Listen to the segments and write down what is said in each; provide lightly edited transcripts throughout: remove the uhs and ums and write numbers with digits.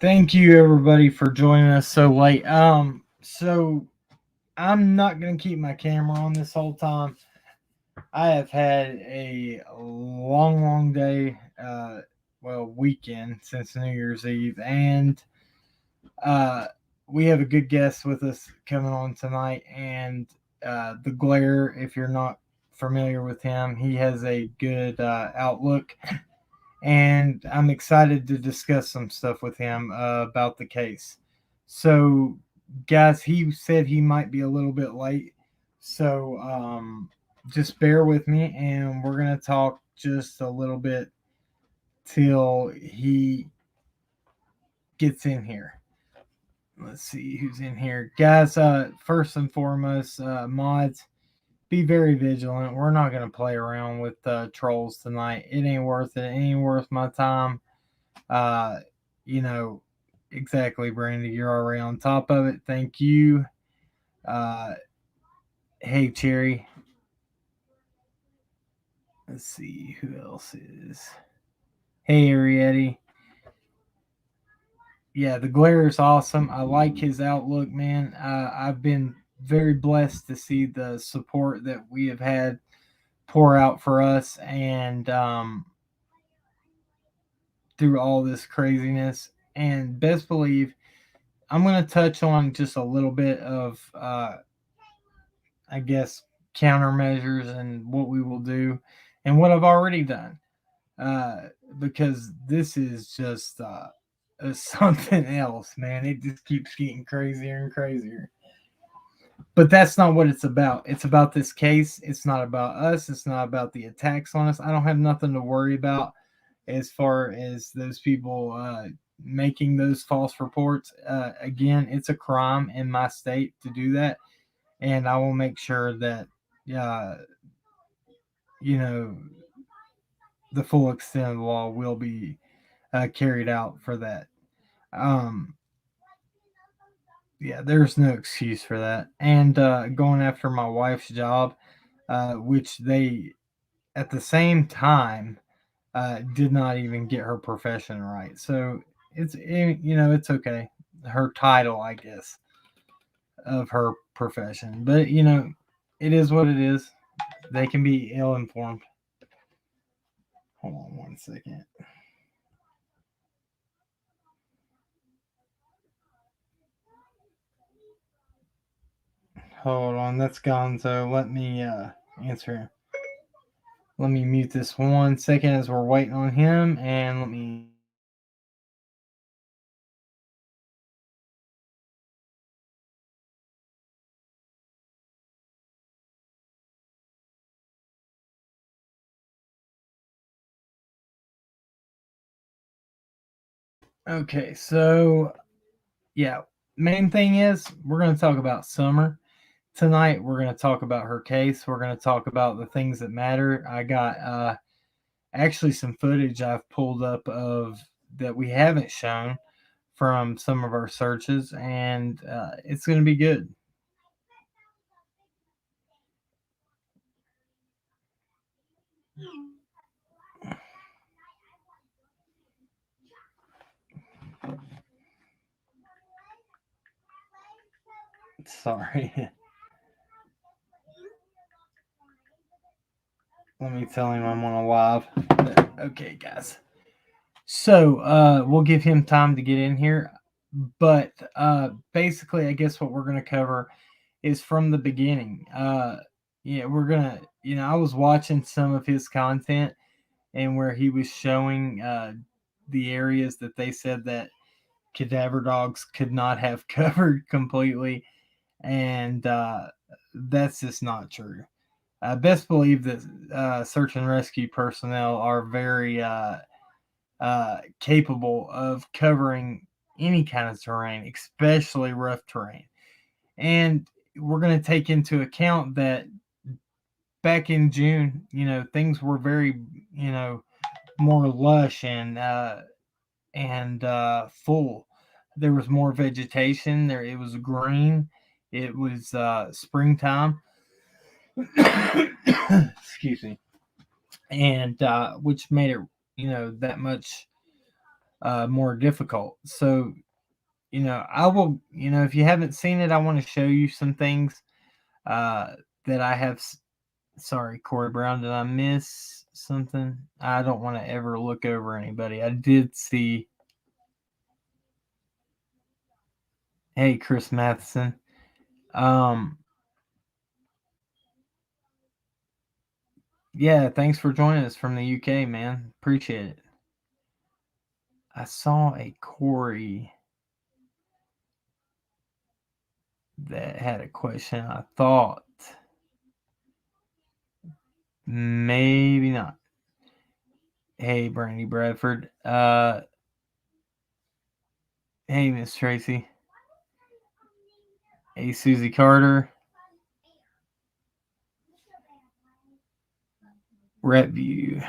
Thank you everybody for joining us so late. So I'm not gonna keep my camera on this whole time. I have had a long day, weekend since New Year's Eve, and uh, we have a good guest with us coming on tonight. And the Glare, if you're not familiar with him, he has a good outlook, and I'm excited to discuss some stuff with him about the case. So, guys, he said he might be a little bit late, so just bear with me, and we're gonna talk just a little bit till he gets in here. Let's see who's in here, guys. First and foremost, mods, be very vigilant. We're not gonna play around with trolls tonight. It ain't worth it. It ain't worth my time. Uh, you know, exactly, Brandy. You're already on top of it. Thank you. Uh, hey, Cherry. Let's see who else is. Hey, Arietti. Yeah, the glare is awesome. I like his outlook, man. I've been very blessed to see the support that we have had pour out for us, and through all this craziness. And best believe I'm going to touch on just a little bit of I guess, countermeasures and what we will do and what I've already done. Uh, because this is just something else, man. It just keeps getting crazier and crazier. But that's not what it's about. It's about this case. It's not about us. It's not about the attacks on us. I don't have nothing to worry about as far as those people making those false reports. Again, it's a crime in my state to do that, and I will make sure that uh, you know the full extent of the law will be carried out for that. Um, yeah, there's no excuse for that. And going after my wife's job, which they at the same time did not even get her profession right. So it's okay. Her title, I guess, of her profession, but it is what it is. They can be ill informed. Hold on one second. Hold on, that's gone. So let me answer. Let me mute this 1 second as we're waiting on him, and let me. Okay, so yeah, main thing is we're going to talk about Summer tonight. We're going to talk about her case. We're going to talk about the things that matter. I got actually some footage I've pulled up of that we haven't shown from some of our searches, and it's going to be good. Sorry. Let me tell him I'm on a live. Okay, guys. So we'll give him time to get in here. But basically, I guess what we're going to cover is from the beginning. Yeah, we're going to, I was watching some of his content and where he was showing the areas that they said that cadaver dogs could not have covered completely. And that's just not true. Best believe that search and rescue personnel are very capable of covering any kind of terrain, especially rough terrain. And we're going to take into account that back in June, things were very, more lush and full. There was more vegetation. There, it was green. It was springtime. Excuse me, and which made it, that much more difficult. So, I will, if you haven't seen it, I want to show you some things that I have. Sorry, Corey Brown, did I miss something? I don't want to ever look over anybody. I did see. Hey, Chris Matheson. Yeah, thanks for joining us from the UK, man. Appreciate it. I saw a Corey that had a question. I thought maybe not. Hey, Brandy Bradford. Hey, Miss Tracy. Hey, Susie Carter. Retview.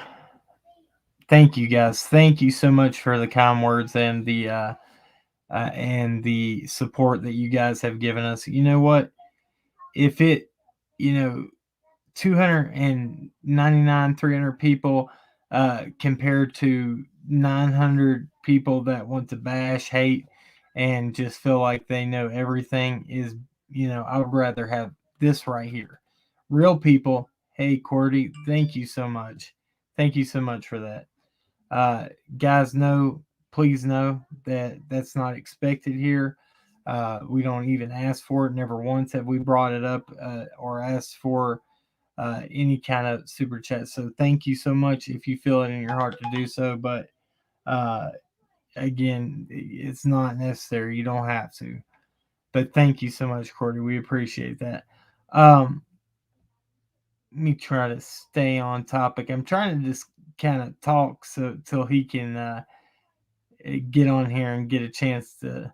Thank you, guys. Thank you so much for the kind words and the support that you guys have given us. You know what? If it, 299, 300 people compared to 900 people that want to bash, hate, and just feel like they know everything is, I would rather have this right here. Real people. Hey, Cordy, thank you so much. Thank you so much for that. Guys, please know that that's not expected here. We don't even ask for it. Never once have we brought it up or asked for any kind of super chat. So thank you so much if you feel it in your heart to do so. But again, it's not necessary. You don't have to. But thank you so much, Cordy. We appreciate that. Let me try to stay on topic. I'm trying to just kind of talk so till he can get on here and get a chance to.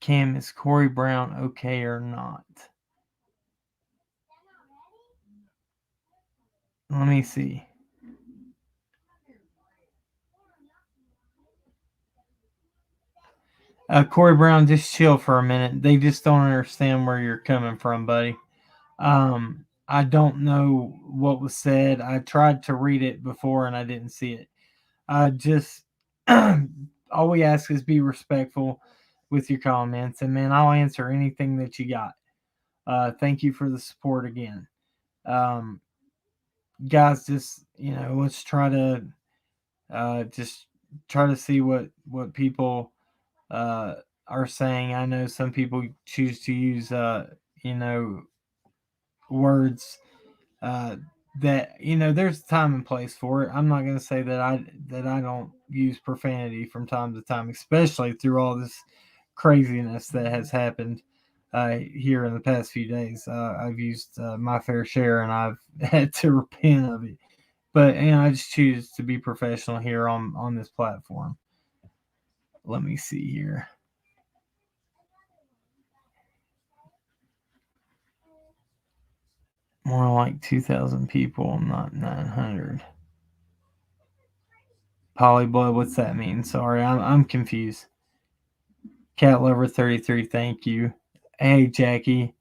Cam, is Corey Brown okay or not? Let me see. Corey Brown, just chill for a minute. They just don't understand where you're coming from, buddy. I don't know what was said. I tried to read it before and I didn't see it. Just all we ask is be respectful with your comments, and man, I'll answer anything that you got. Thank you for the support again. Guys, just let's try to just try to see what people are saying. I know some people choose to use words that there's time and place for it. I'm not going to say that I don't use profanity from time to time, especially through all this craziness that has happened here in the past few days. I've used my fair share, and I've had to repent of it. But I just choose to be professional here on this platform. Let me see here. More like 2,000 people, not 900. Polyblood, what's that mean? Sorry, I'm confused. Cat Lover 33, thank you. Hey, Jackie.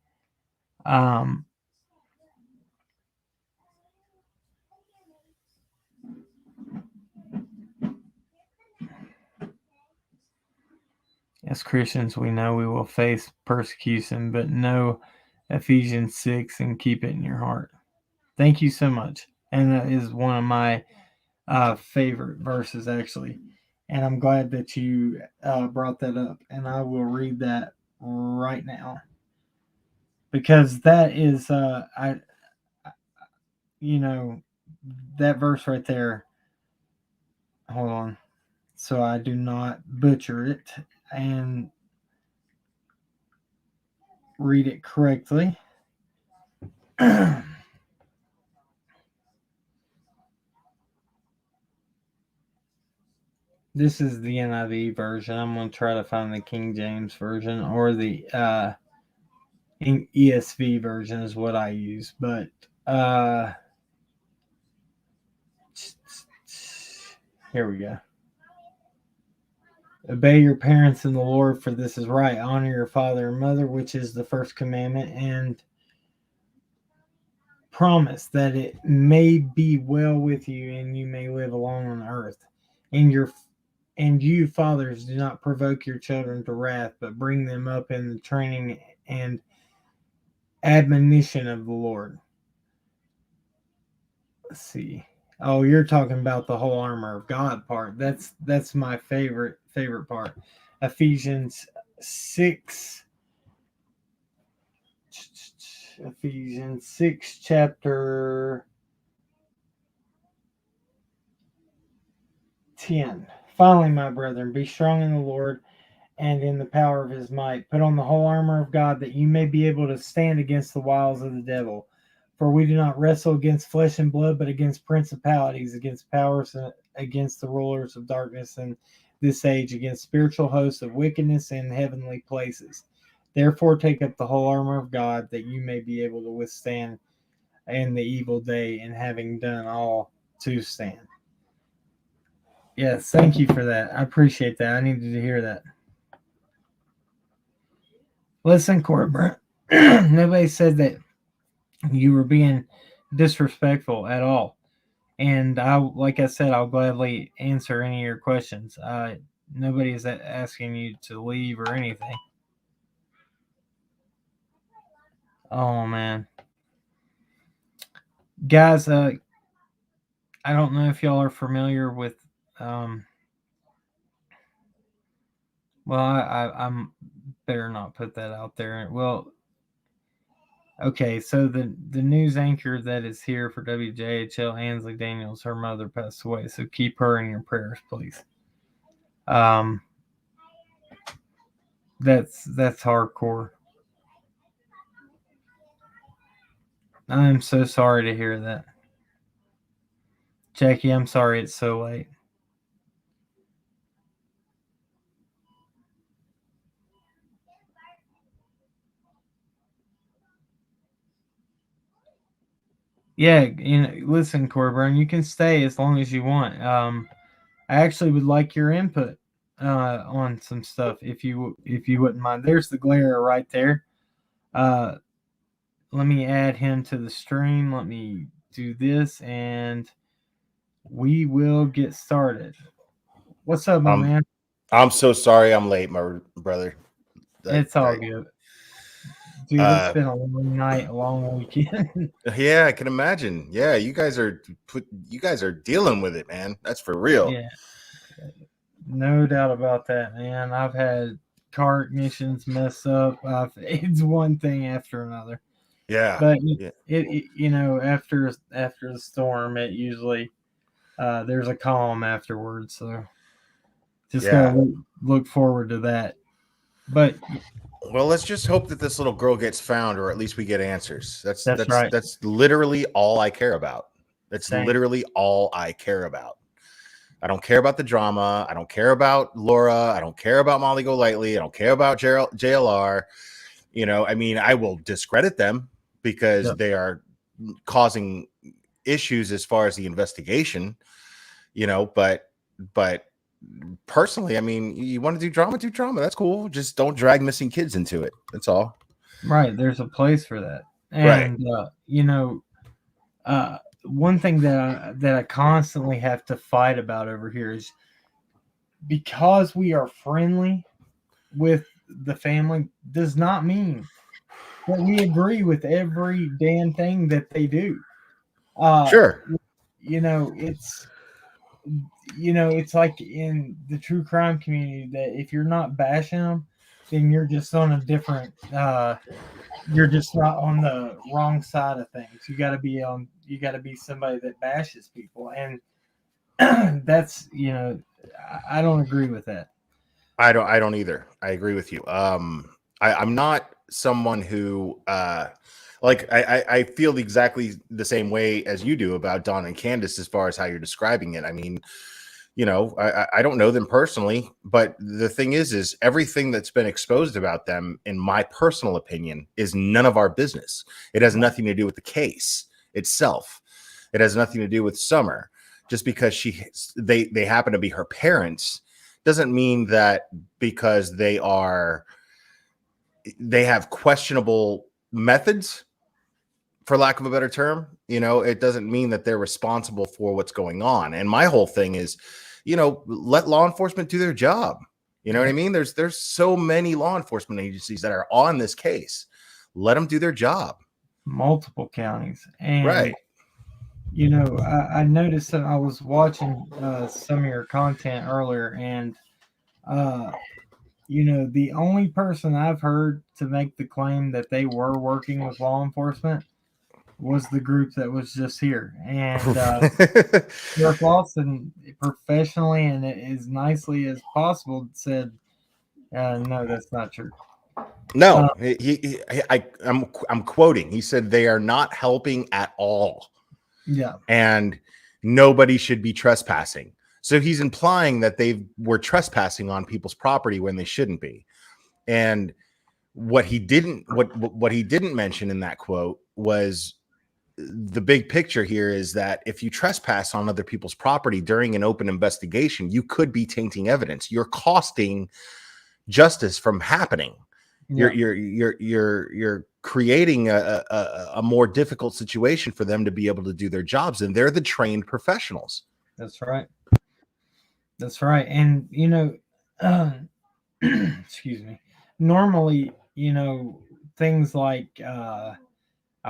As Christians, we know we will face persecution, but know Ephesians 6 and keep it in your heart. Thank you so much. And that is one of my favorite verses, actually. And I'm glad that you brought that up. And I will read that right now. Because that is, that verse right there. Hold on. So I do not butcher it and read it correctly. This is the NIV version. I'm going to try to find the King James version, or the ESV version is what I use. But here we go. Obey your parents in the Lord, for this is right. Honor your father and mother, which is the first commandment, and promise that it may be well with you and you may live long on earth. And you fathers do not provoke your children to wrath, but bring them up in the training and admonition of the Lord. Let's see. Oh, you're talking about the whole armor of God part. That's my favorite part. Ephesians 6 chapter 10. Finally, my brethren, be strong in the Lord and in the power of his might. Put on the whole armor of God, that you may be able to stand against the wiles of the devil. For we do not wrestle against flesh and blood, but against principalities, against powers, against the rulers of darkness in this age, against spiritual hosts of wickedness in heavenly places. Therefore take up the whole armor of God, that you may be able to withstand in the evil day, and having done all, to stand. Yes, thank you for that. I appreciate that. I needed to hear that. Listen, Corbin, nobody said that you were being disrespectful at all. And like I said, I'll gladly answer any of your questions. Nobody is asking you to leave or anything. Oh, man. Guys, I don't know if y'all are familiar with, well, I'm better not put that out there. Well, okay, so the news anchor that is here for WJHL, Ansley Daniels, her mother passed away, so keep her in your prayers, please. That's hardcore. I'm so sorry to hear that. Jackie, I'm sorry it's so late. Yeah, listen, Corbin, you can stay as long as you want. I actually would like your input on some stuff if you wouldn't mind. There's the glare right there. Let me add him to the stream. Let me do this, and we will get started. What's up, my man? I'm so sorry I'm late, my brother. It's all good. Dude, it's been a long night, a long weekend. Yeah, I can imagine. Yeah, you guys are dealing with it, man. That's for real. Yeah, no doubt about that, man. I've had car ignitions mess up. It's one thing after another. Yeah, but it after the storm, it usually there's a calm afterwards. So just gotta look forward to that. But well, let's just hope that this little girl gets found, or at least we get answers. That's right. That's literally all I care about. That's Same. literally all I care about. I don't care about the drama. I don't care about Laura. I don't care about Molly Golightly. I don't care about JLR. I mean, I will discredit them because they are causing issues as far as the investigation, but personally, I mean, you want to do drama, that's cool. Just don't drag missing kids into it. That's all. Right. There's a place for that. And one thing that I constantly have to fight about over here is, because we are friendly with the family does not mean that we agree with every damn thing that they do. Sure. It's like in the true crime community that if you're not bashing them, then you're just on a different you're just not on the wrong side of things. You got to be somebody that bashes people, and that's I don't agree with that. I don't either. I agree with you. I'm not someone who I feel exactly the same way as you do about Don and Candace as far as how you're describing it. I mean, I don't know them personally, but the thing is everything that's been exposed about them, in my personal opinion, is none of our business. It has nothing to do with the case itself. It has nothing to do with Summer. Just because they happen to be her parents doesn't mean that because they have questionable methods, for lack of a better term. It doesn't mean that they're responsible for what's going on. And my whole thing is, let law enforcement do their job. You know what I mean? There's so many law enforcement agencies that are on this case. Let them do their job. Multiple counties. And, right. I noticed that I was watching some of your content earlier, and, the only person I've heard to make the claim that they were working with law enforcement was the group that was just here. And Sheriff Lawson, professionally and as nicely as possible, said, no, that's not true. No, I'm quoting. He said they are not helping at all. Yeah. And nobody should be trespassing. So he's implying that they were trespassing on people's property when they shouldn't be. And what he didn't mention in that quote was the big picture here is that if you trespass on other people's property during an open investigation, you could be tainting evidence. You're costing justice from happening. Yeah. You're creating a more difficult situation for them to be able to do their jobs, and they're the trained professionals. That's right. That's right. And excuse me. Normally, things like I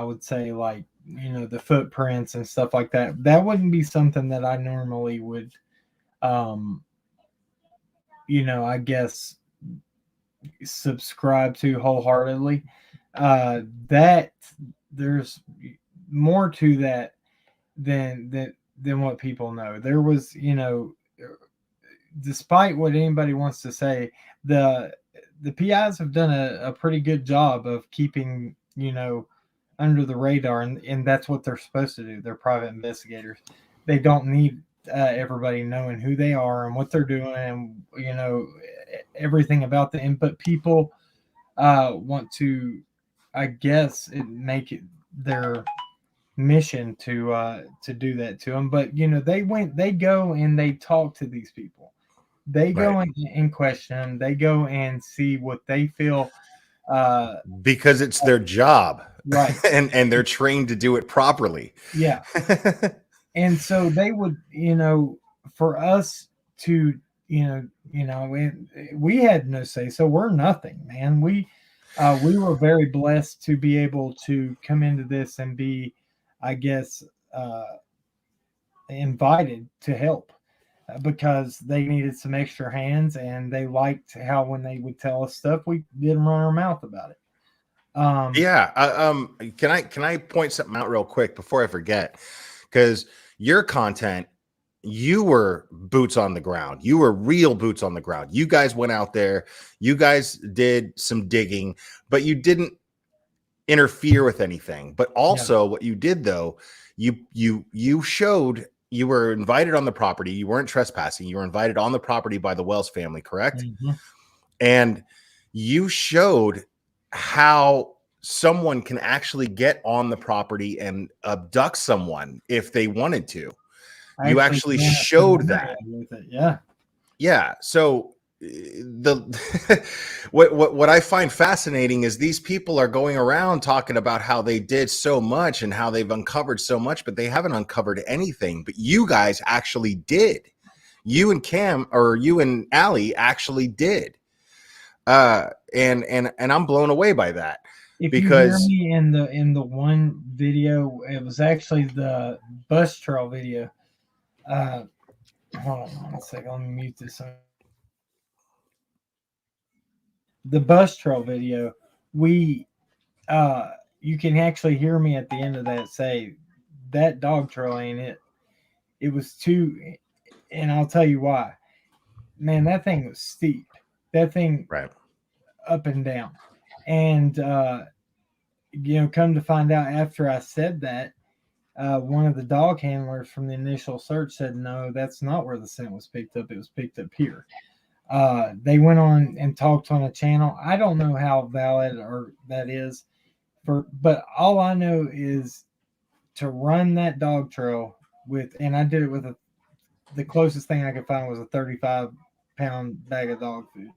would say like the footprints and stuff like that. That wouldn't be something that I normally would, I guess, subscribe to wholeheartedly. That there's more to that than what people know. There was, despite what anybody wants to say, the PIs have done a pretty good job of keeping, under the radar, and that's what they're supposed to do. They're private investigators. They don't need everybody knowing who they are and what they're doing, and everything about the input. People want to, I guess, make it their mission to do that to them. But they go and they talk to these people. They go and question them. They go and see what they feel. Because it's their job, right? and they're trained to do it properly. Yeah. And so they would, for us to, we had no say, so we're nothing, man. We were very blessed to be able to come into this and be, I guess, invited to help. Because they needed some extra hands, and they liked how when they would tell us stuff, we didn't run our mouth about it. Can I point something out real quick before I forget? Because your content, you were boots on the ground. You were real boots on the ground. You guys went out there. You guys did some digging, but you didn't interfere with anything. But also, what you did though, you showed. You were invited on the property. You weren't trespassing. You were invited on the property by the Wells family, correct? Mm-hmm. And you showed how someone can actually get on the property and abduct someone if they wanted to. You actually showed that. Yeah. Yeah. So what I find fascinating is these people are going around talking about how they did so much and how they've uncovered so much, but they haven't uncovered anything. But you guys actually did. You and Cam, or you and Allie, actually did. And I'm blown away by that. If because you hear me in the one video, it was actually the bus trail video. Hold on one second. Let me mute this. The bus trail video, you can actually hear me at the end of that say, that dog trail ain't it. It was too, and I'll tell you why. Man, that thing was steep. That thing up and down. And, come to find out after I said that, one of the dog handlers from the initial search said, no, that's not where the scent was picked up. It was picked up here. They went on and talked on a channel. I don't know how valid or that is, but all I know is to run that dog trail with, and I did it with the closest thing I could find was a 35-pound bag of dog food.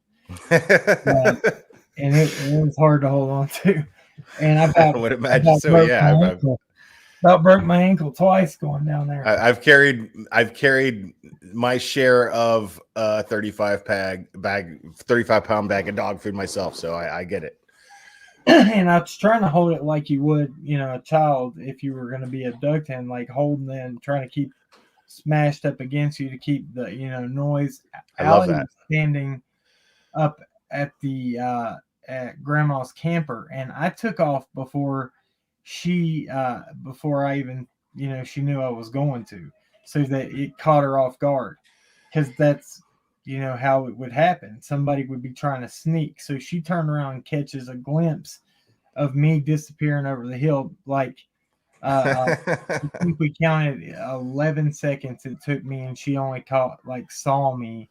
And it was hard to hold on to. And I I would imagine about so. broke Yeah, my ankle. About broke my ankle twice going down there. I've carried my share of 35-pound bag of dog food myself, so I get it. And I was trying to hold it like you would, a child if you were going to be abducted, like holding them, trying to keep smashed up against you to keep the noise. I love Allie that. was standing up at the at grandma's camper, and I took off before before I even she knew I was going to, so that it caught her off guard, because that's how it would happen. Somebody would be trying to sneak, so she turned around and catches a glimpse of me disappearing over the hill. Like I think we counted 11 seconds it took me, and she only saw me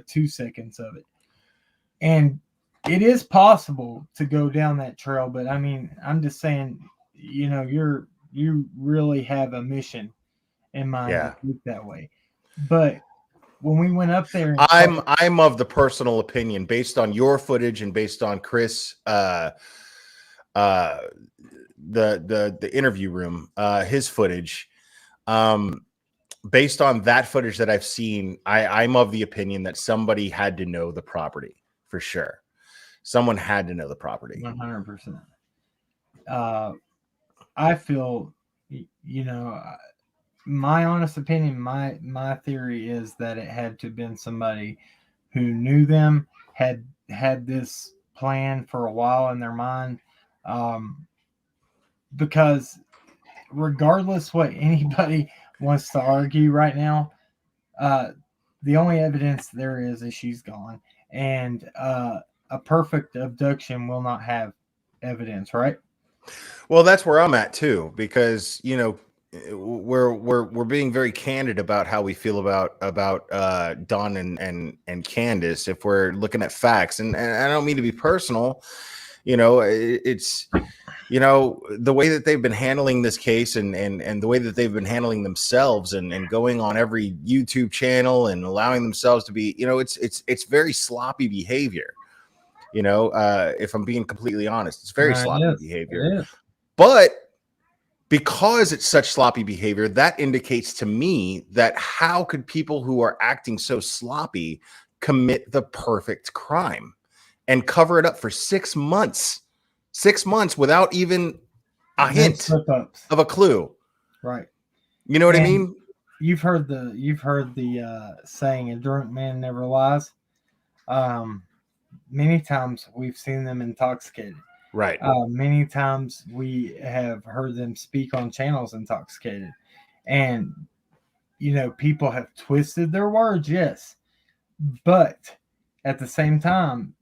2 seconds of it. And it is possible to go down that trail, but I mean, I'm just saying, you really have a mission in mind to Yeah. think that way. But when we went up there, I'm of the personal opinion, based on your footage and based on Chris the interview room, his footage, based on that footage that I've seen, I'm of the opinion that somebody had to know the property for sure. Someone had to know the property. 100%. I feel, my honest opinion, my theory is that it had to have been somebody who knew them, had this plan for a while in their mind, because regardless what anybody wants to argue right now, the only evidence there is she's gone, and a perfect abduction will not have evidence, right? Well, that's where I'm at too, because we're being very candid about how we feel about Don and Candace. If we're looking at facts, and I don't mean to be personal, it's the way that they've been handling this case, and the way that they've been handling themselves, and going on every YouTube channel and allowing themselves to be, it's very sloppy behavior. If I'm being completely honest, it's very sloppy behavior. But because it's such sloppy behavior, that indicates to me that how could people who are acting so sloppy commit the perfect crime and cover it up for 6 months? 6 months without even a hint of a clue. Right. You know what I mean? You've heard the saying, "A drunk man never lies." Many times we've seen them intoxicated. Right. Many times we have heard them speak on channels intoxicated. And, people have twisted their words, yes. But at the same time,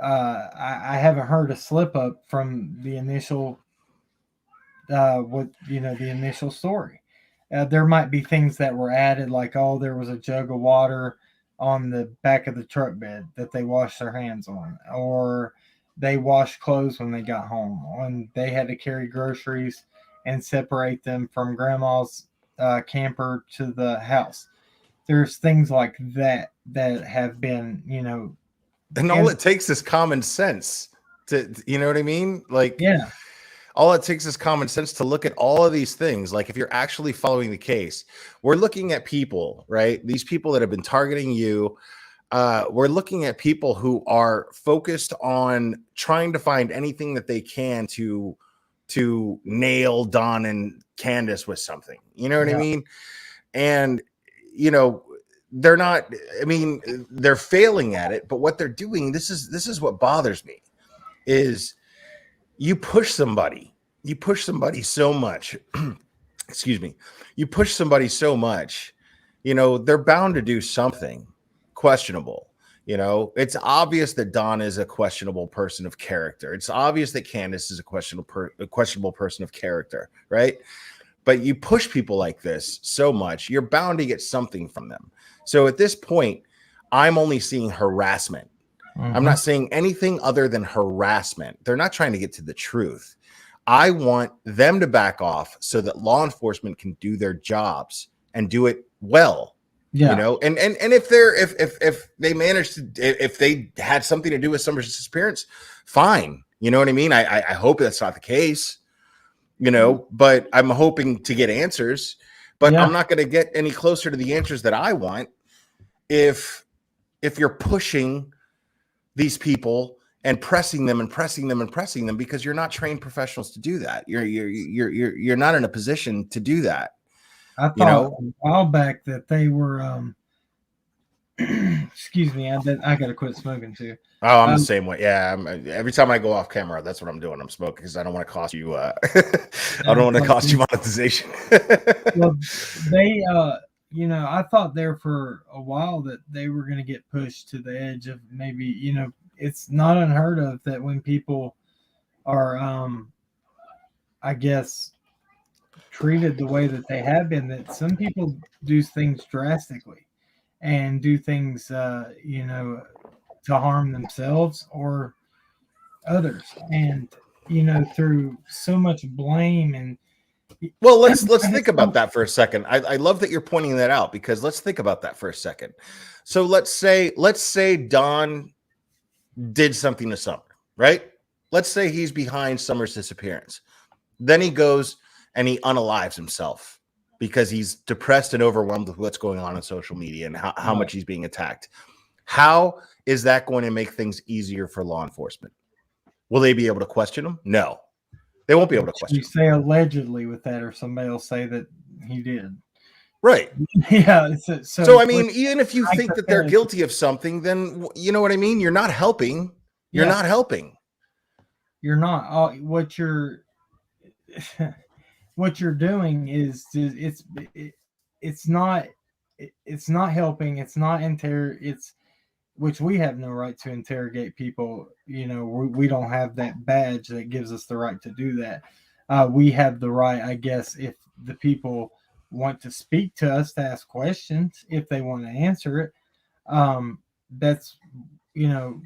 I haven't heard a slip up from the initial, the initial story. There might be things that were added, like, oh, there was a jug of water on the back of the truck bed that they washed their hands on, or they washed clothes when they got home, and they had to carry groceries and separate them from grandma's camper to the house. There's things like that have been, and all it takes is common sense to, you know what I mean? Like, yeah. All it takes is common sense to look at all of these things. Like, if you're actually following the case, we're looking at people, right? These people that have been targeting you. We're looking at people who are focused on trying to find anything that they can to nail Don and Candace with something. You know what I mean? And, they're not, they're failing at it, but what they're doing, this is what bothers me, is you push somebody so much. Excuse me. You push somebody so much, they're bound to do something questionable. It's obvious that Don is a questionable person of character. It's obvious that Candace is a questionable person of character, right? But you push people like this so much, you're bound to get something from them. So at this point, I'm only seeing harassment. I'm not saying anything other than harassment. They're not trying to get to the truth. I want them to back off so that law enforcement can do their jobs and do it well. And if they managed to, if they had something to do with somebody's disappearance, fine. You know what I mean? I hope that's not the case, you know, but I'm hoping to get answers, but Yeah. I'm not going to get any closer to the answers that I want if you're pushing these people and pressing them and pressing them and pressing them, because you're not trained professionals to do that. You're not in a position to do that. I You thought know? a while back that they were excuse me, I gotta quit smoking too. Oh, I'm the Um, same way. Yeah, every time I go off camera, that's what I'm doing. I'm smoking because I don't want to cost you. I don't want to like, cost you monetization. well, they I thought there for a while that they were gonna get pushed to the edge of maybe, it's not unheard of that when people are I guess treated the way that they have been, that some people do things drastically and do things to harm themselves or others, and through so much blame and Well, let's I think just about don't. that for a second. I love that you're pointing that out, because let's think about that for a second. So let's say Don did something to Summer, right? Let's say he's behind Summer's disappearance. Then he goes and he unalives himself because he's depressed and overwhelmed with what's going on social media and how Right. much he's being attacked. How is that going to make things easier for law enforcement? Will they be able to question him? No, they won't be able to You question him. say allegedly with that, or somebody will say that he did. Right. Yeah. So, I With mean, even if you think that they're hypothetical, guilty of something, then you know what I mean? You're not helping. You're yeah, not helping. you're not. What you're doing is it's not it's not helping. It's not it's which we have no right to interrogate people. We don't have that badge that gives us the right to do that. We have the right, I guess, if the people want to speak to us, to ask questions, if they want to answer it. um, that's you know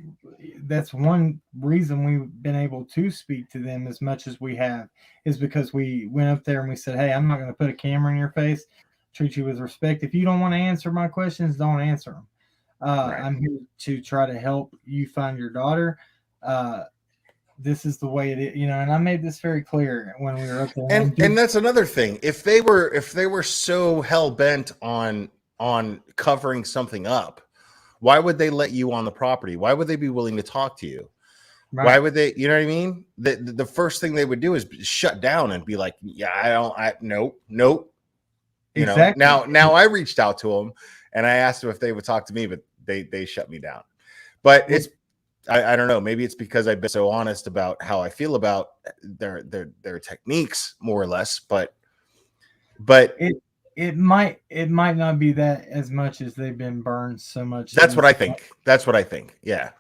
that's one reason we've been able to speak to them as much as we have, is because we went up there and we said, hey, I'm not going to put a camera in your face, treat you with respect. If you don't want to answer my questions, don't answer them. Right. I'm here to try to help you find your daughter. uh, this is the way it is, and I made this very clear when we were up there. And And dude, that's another thing. If they were so hell bent on covering something up, why would they let you on the property? Why would they be willing to talk to you? Why right, would they? You know what I mean? The first thing they would do is shut down and be like, "Yeah, nope, nope." exactly. Now I reached out to them and I asked them if they would talk to me, but they shut me down. But Well, I don't know. Maybe it's because I've been so honest about how I feel about their techniques, more or less. But it it might not be that as much as they've been burned so much in that's what this. I think. That's what I think. Yeah.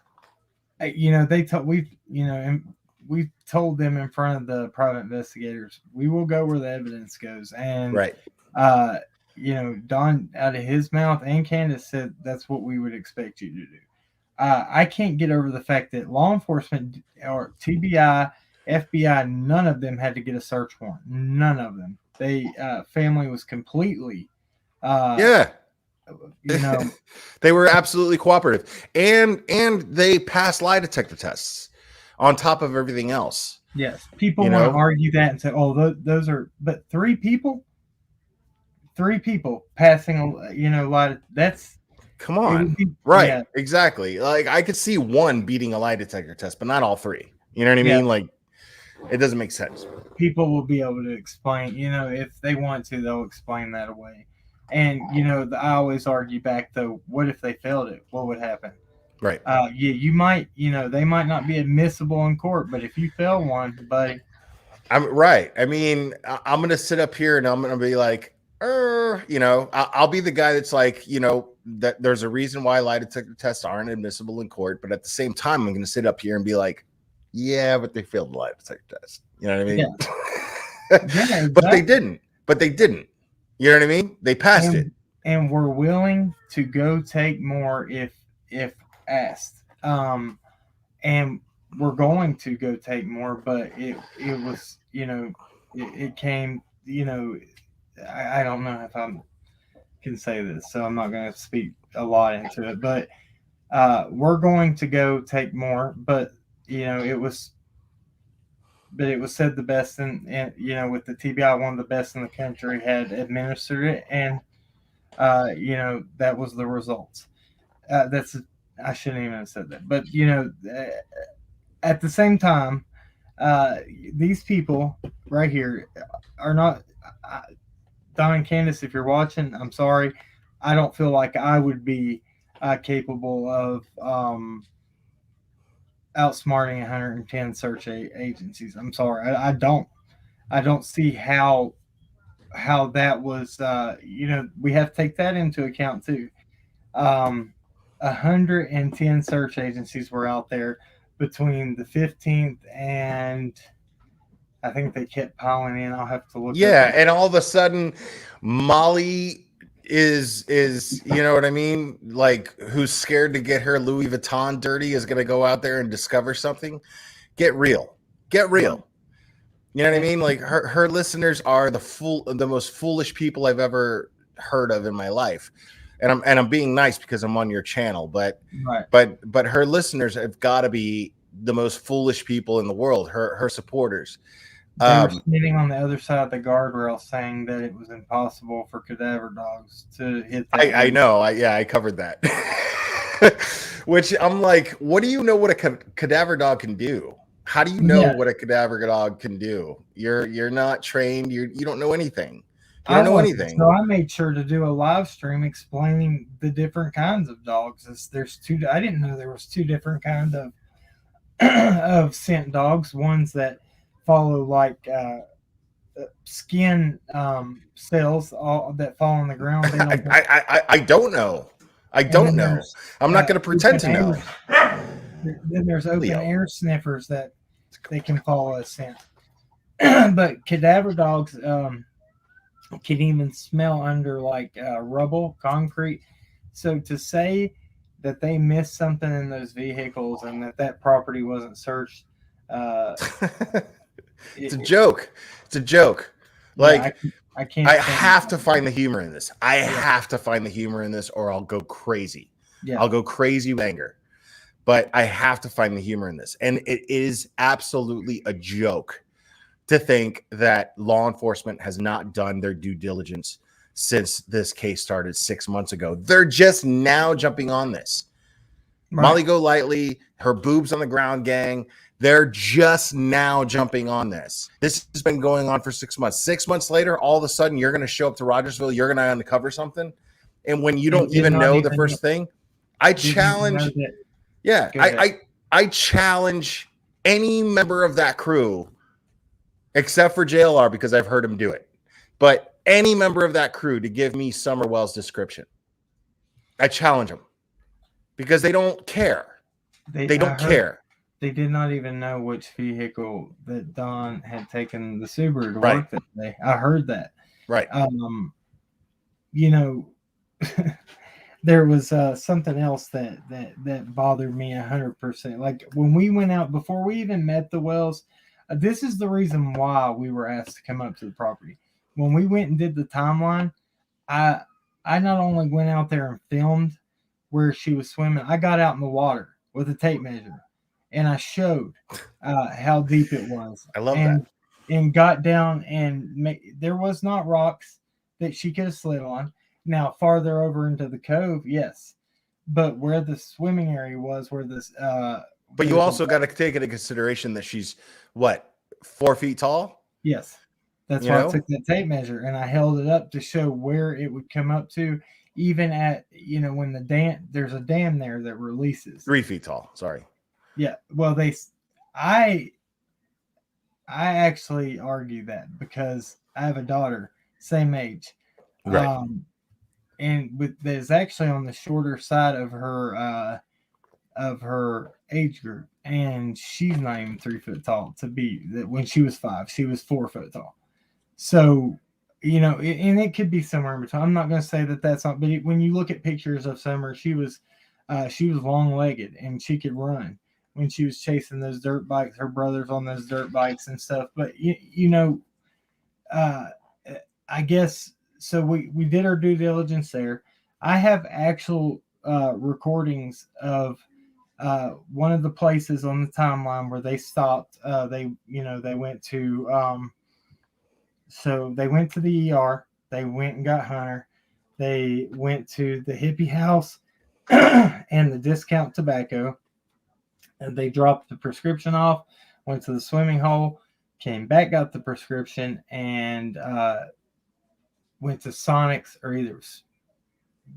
They told and we've told them in front of the private investigators, we will go where the evidence goes. And Right. uh Don, out of his mouth, and Candace said that's what we would expect you to do. I can't get over the fact that law enforcement, or TBI, FBI, none of them had to get a search warrant. None of them. They family was completely uh Yeah. you know They were absolutely cooperative, and they passed lie detector tests on top of everything else. yes, people You want to know, argue that and say, oh, those are, but three people passing a lot of, that's come it would on. be, Right. yeah, Exactly. Like I could see one beating a lie detector test, but not all three. You know what I yeah, mean? Like it doesn't make sense. people will be able to explain, if they want to, they'll explain that away. And I always argue back, though, what if they failed it? What would happen? Right. Yeah, you might, they might not be admissible in court, but if you fail one, buddy. I'm right. I mean, I'm gonna sit up here and I'm gonna be like, I'll be the guy that's like, that there's a reason why lie detector tests aren't admissible in court, but at the same time, I'm gonna sit up here and be like, yeah, but they failed the lie detector test. You know what I Yeah, mean? yeah, But they exactly. didn't. But they didn't. You know what I mean? They passed it. And we're willing to go take more if asked. And we're going to go take more, but it was, it came, I don't know if I can say this, so I'm not going to speak a lot into it, but we're going to go take more. But it was but it was said the best in you know, with the TBI, one of the best in the country had administered it, and you know, that was the results. That's I shouldn't even have said that, but you know, at the same time, uh, these people right here are not. Uh, Don and Candace, if you're watching, I'm sorry. I don't feel like I would be capable of outsmarting 110 search agencies. I'm sorry. I don't. I don't see how that was. You know, we have to take that into account too. Um, 110 search agencies were out there between the 15th and I think they kept piling in. I'll have to look up. Yeah, and all of a sudden, Molly is you know what I mean? Like, who's scared to get her Louis Vuitton dirty is going to go out there and discover something. Get real. Get real. You know what I mean? Like her listeners are the most foolish people I've ever heard of in my life. And I'm being nice because I'm on your channel, but Right. but her listeners have got to be the most foolish people in the world. Her supporters. They were standing on the other side of the guardrail saying that it was impossible for cadaver dogs to hit that. I know. I covered that. Which I'm like, what do you know what a cadaver dog can do? How do you know what a cadaver dog can do? You're not trained. You don't know anything. You don't know anything. So I made sure to do a live stream explaining the different kinds of dogs. There's two. I didn't know there was two different kinds of of scent dogs. Ones that follow like skin cells all that fall on the ground. I don't know. I don't know. I'm not going to pretend to know. Then there's open air sniffers that they can follow a scent. But cadaver dogs can even smell under like rubble, concrete. So to say that they missed something in those vehicles and that property wasn't searched, it's a joke. It's a joke. Like, yeah, I can't. I have to find the humor in this. I have to find the humor in this, or I'll go crazy. Yeah. I'll go crazy with anger. But I have to find the humor in this. And it is absolutely a joke to think that law enforcement has not done their due diligence since this case started 6 months ago. They're just now jumping on this. Right. Molly Golightly, her boobs on the ground gang, they're just now jumping on this. This has been going on for 6 months. 6 months later, all of a sudden, you're going to show up to Rogersville, you're going to uncover something. And when you don't even know the first thing, I challenge... Yeah, I challenge any member of that crew, except for JLR, because I've heard him do it. But any member of that crew to give me Summerwell's description. I challenge them because they don't care. They don't care. They did not even know which vehicle that Don had taken the Subaru to work that day. I heard that. Right. You know, there was something else that bothered me 100%. Like when we went out, before we even met the Wells, this is the reason why we were asked to come up to the property. When we went and did the timeline, I not only went out there and filmed where she was swimming, I got out in the water with a tape measure and I showed how deep it was. I love that. And got down and there was not rocks that she could have slid on. Now, farther over into the cove, yes. But where the swimming area was, where this... but you also got to take into consideration that she's, what, 4 feet tall? Yes. That's why I took that tape measure, and I held it up to show where it would come up to, even at, you know, when the dam... There's a dam there that releases. 3 feet tall, sorry. Yeah, well, I actually argue that because I have a daughter, same age. Right. And there's actually on the shorter side of her age group, and she's not even 3 foot tall to be that. When she was 5, she was 4 foot tall. So, you know, and it could be somewhere in between. I'm not going to say that that's not, but when you look at pictures of Summer, she was long legged and she could run when she was chasing those dirt bikes, her brothers on those dirt bikes and stuff. But you know, I guess. So we did our due diligence there. I have actual recordings of one of the places on the timeline where they stopped, they went to, so they went to the ER, they went and got Hunter, they went to the hippie house and the discount tobacco, and they dropped the prescription off, went to the swimming hole, came back, got the prescription, and went to Sonic's, or either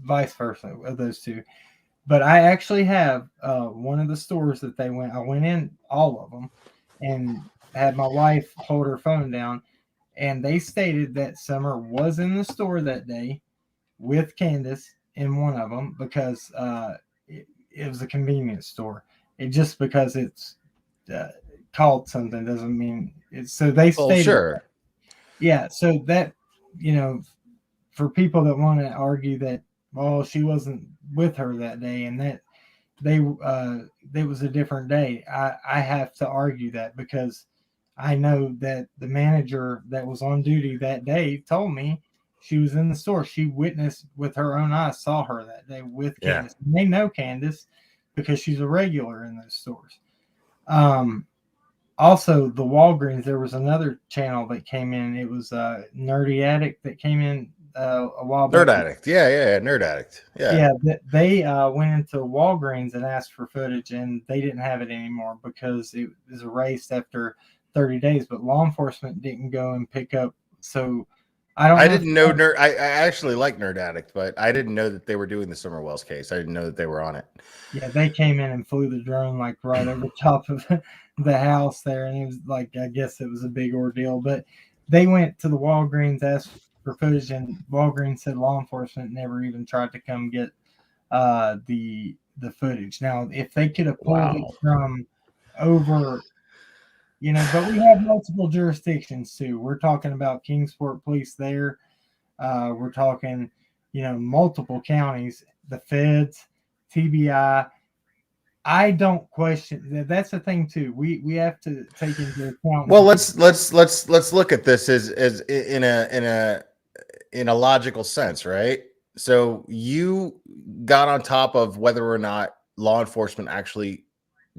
vice versa of those two. But I actually have one of the stores that I went in all of them and had my wife hold her phone down, and they stated that Summer was in the store that day with Candace in one of them, because it was a convenience store. It just because it's called something doesn't mean it's, so they stated. Oh, sure. That. Yeah. So that, for people that want to argue that, well, she wasn't with her that day and that it was a different day, I have to argue that, because I know that the manager that was on duty that day told me she was in the store. She witnessed with her own eyes, saw her that day with Candace. And they know Candace because she's a regular in those stores. Also, the Walgreens, there was another channel that came in. It was Nerdy Addict that came in a while back. Nerd Addict. Yeah. Nerd Addict. Yeah. They went into Walgreens and asked for footage, and they didn't have it anymore because it was erased after 30 days. But law enforcement didn't go and pick up. So I didn't know I actually like Nerd Addict, but I didn't know that they were doing the Summer Wells case. I didn't know that they were on it. Yeah, they came in and flew the drone like right over top of the house there, and it was like, I guess it was a big ordeal. But they went to the Walgreens, asked for footage, and Walgreens said law enforcement never even tried to come get the footage. Now, if they could have pulled it from over, but we have multiple jurisdictions too. We're talking about Kingsport Police there. We're talking, multiple counties, the feds, TBI. I don't question that. That's the thing too. We have to take into account. Well, let's look at this as in a logical sense, right? So you got on top of whether or not law enforcement actually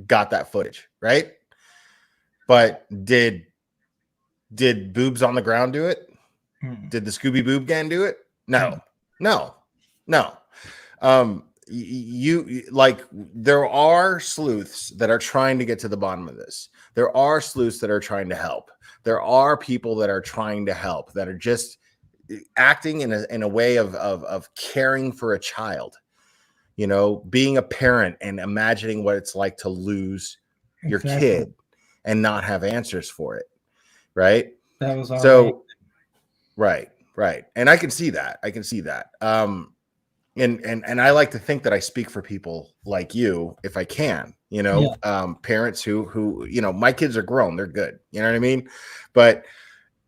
got that footage, right? But did boobs on the ground do it? Did the Scooby Boob gang do it? No. There are sleuths that are trying to get to the bottom of this. There are sleuths that are trying to help. There are people that are trying to help, that are just acting in a way of caring for a child, being a parent and imagining what it's like to lose your kid and not have answers for it. Right. That was right. And I can see that. And I like to think that I speak for people like you, if I can, parents who, my kids are grown, they're good. You know what I mean? But,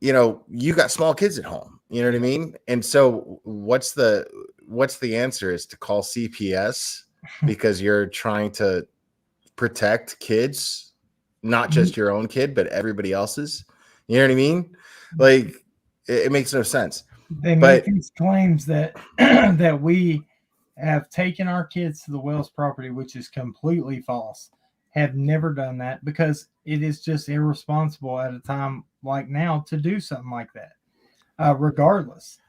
you got small kids at home, you know what I mean? And so what's the answer is to call CPS because you're trying to protect kids, not just your own kid, but everybody else's. You know what I mean? Like, it makes no sense. They make these claims that that we have taken our kids to the Wells property, which is completely false. Have never done that, because it is just irresponsible at a time like now to do something like that. Regardless,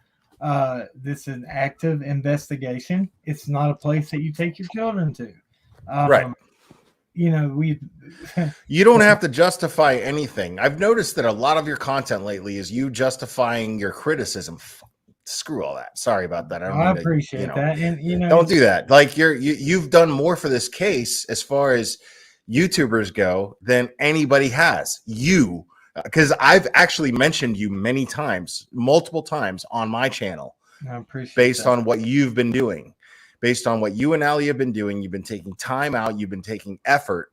this is an active investigation. It's not a place that you take your children to. Right. You don't have to justify anything. I've noticed that a lot of your content lately is you justifying your criticism. Screw all that. Sorry about that. I appreciate that. And don't do that. Like you've done more for this case as far as YouTubers go than anybody has. Because I've actually mentioned you many times, multiple times on my channel. I appreciate based on what you've been doing. Based on what you and Ali have been doing, you've been taking time out, you've been taking effort,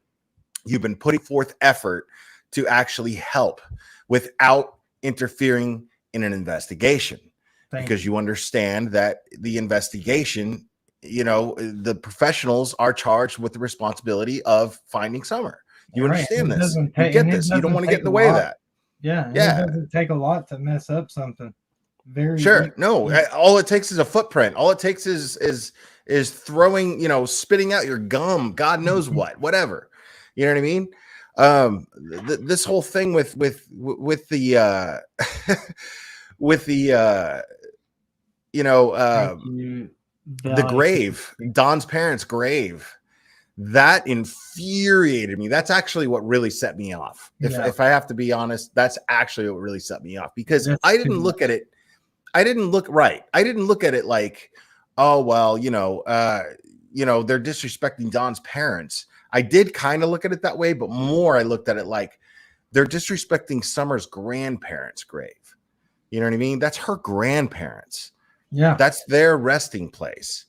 you've been putting forth effort to actually help without interfering in an investigation. Because you understand that the investigation, the professionals are charged with the responsibility of finding Summer. You understand this. You get this. You don't want to get in the way of that. Yeah. It doesn't take a lot to mess up something. very Sure. No, easy. all it takes is a footprint. All it takes is throwing, spitting out your gum, God knows whatever. You know what I mean? This whole thing with the with the Thank you, the Valley. grave, Don's parents' grave, that infuriated me. That's actually what really set me off. Yeah, If I have to be honest, that's actually what really set me off, because that's I too didn't look much. at it. I didn't look right. I didn't look at it like, oh well, they're disrespecting Don's parents. I did kind of look at it that way, but more I looked at it like they're disrespecting Summer's grandparents' grave. You know what I mean? That's her grandparents. Yeah, That's their resting place.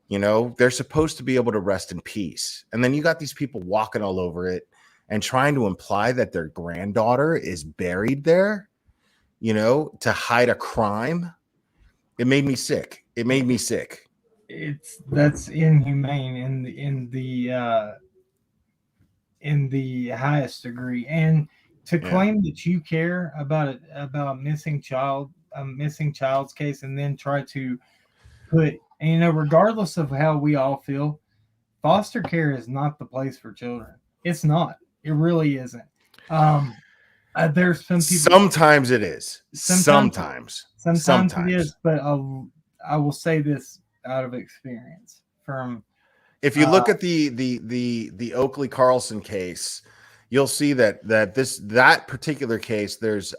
They're supposed to be able to rest in peace. And then you got these people walking all over it and trying to imply that their granddaughter is buried there, to hide a crime. It made me sick. It made me sick. that's inhumane in the highest degree. And to Yeah. claim that you care about a missing child's case, and then try to put, regardless of how we all feel, foster care is not the place for children. It's not. It really isn't. Um, there's some people. Sometimes it is. Sometimes Sometimes. it is, but I will say this out of experience from. If you look at the Oakley Carlson case, you'll see that particular case, there's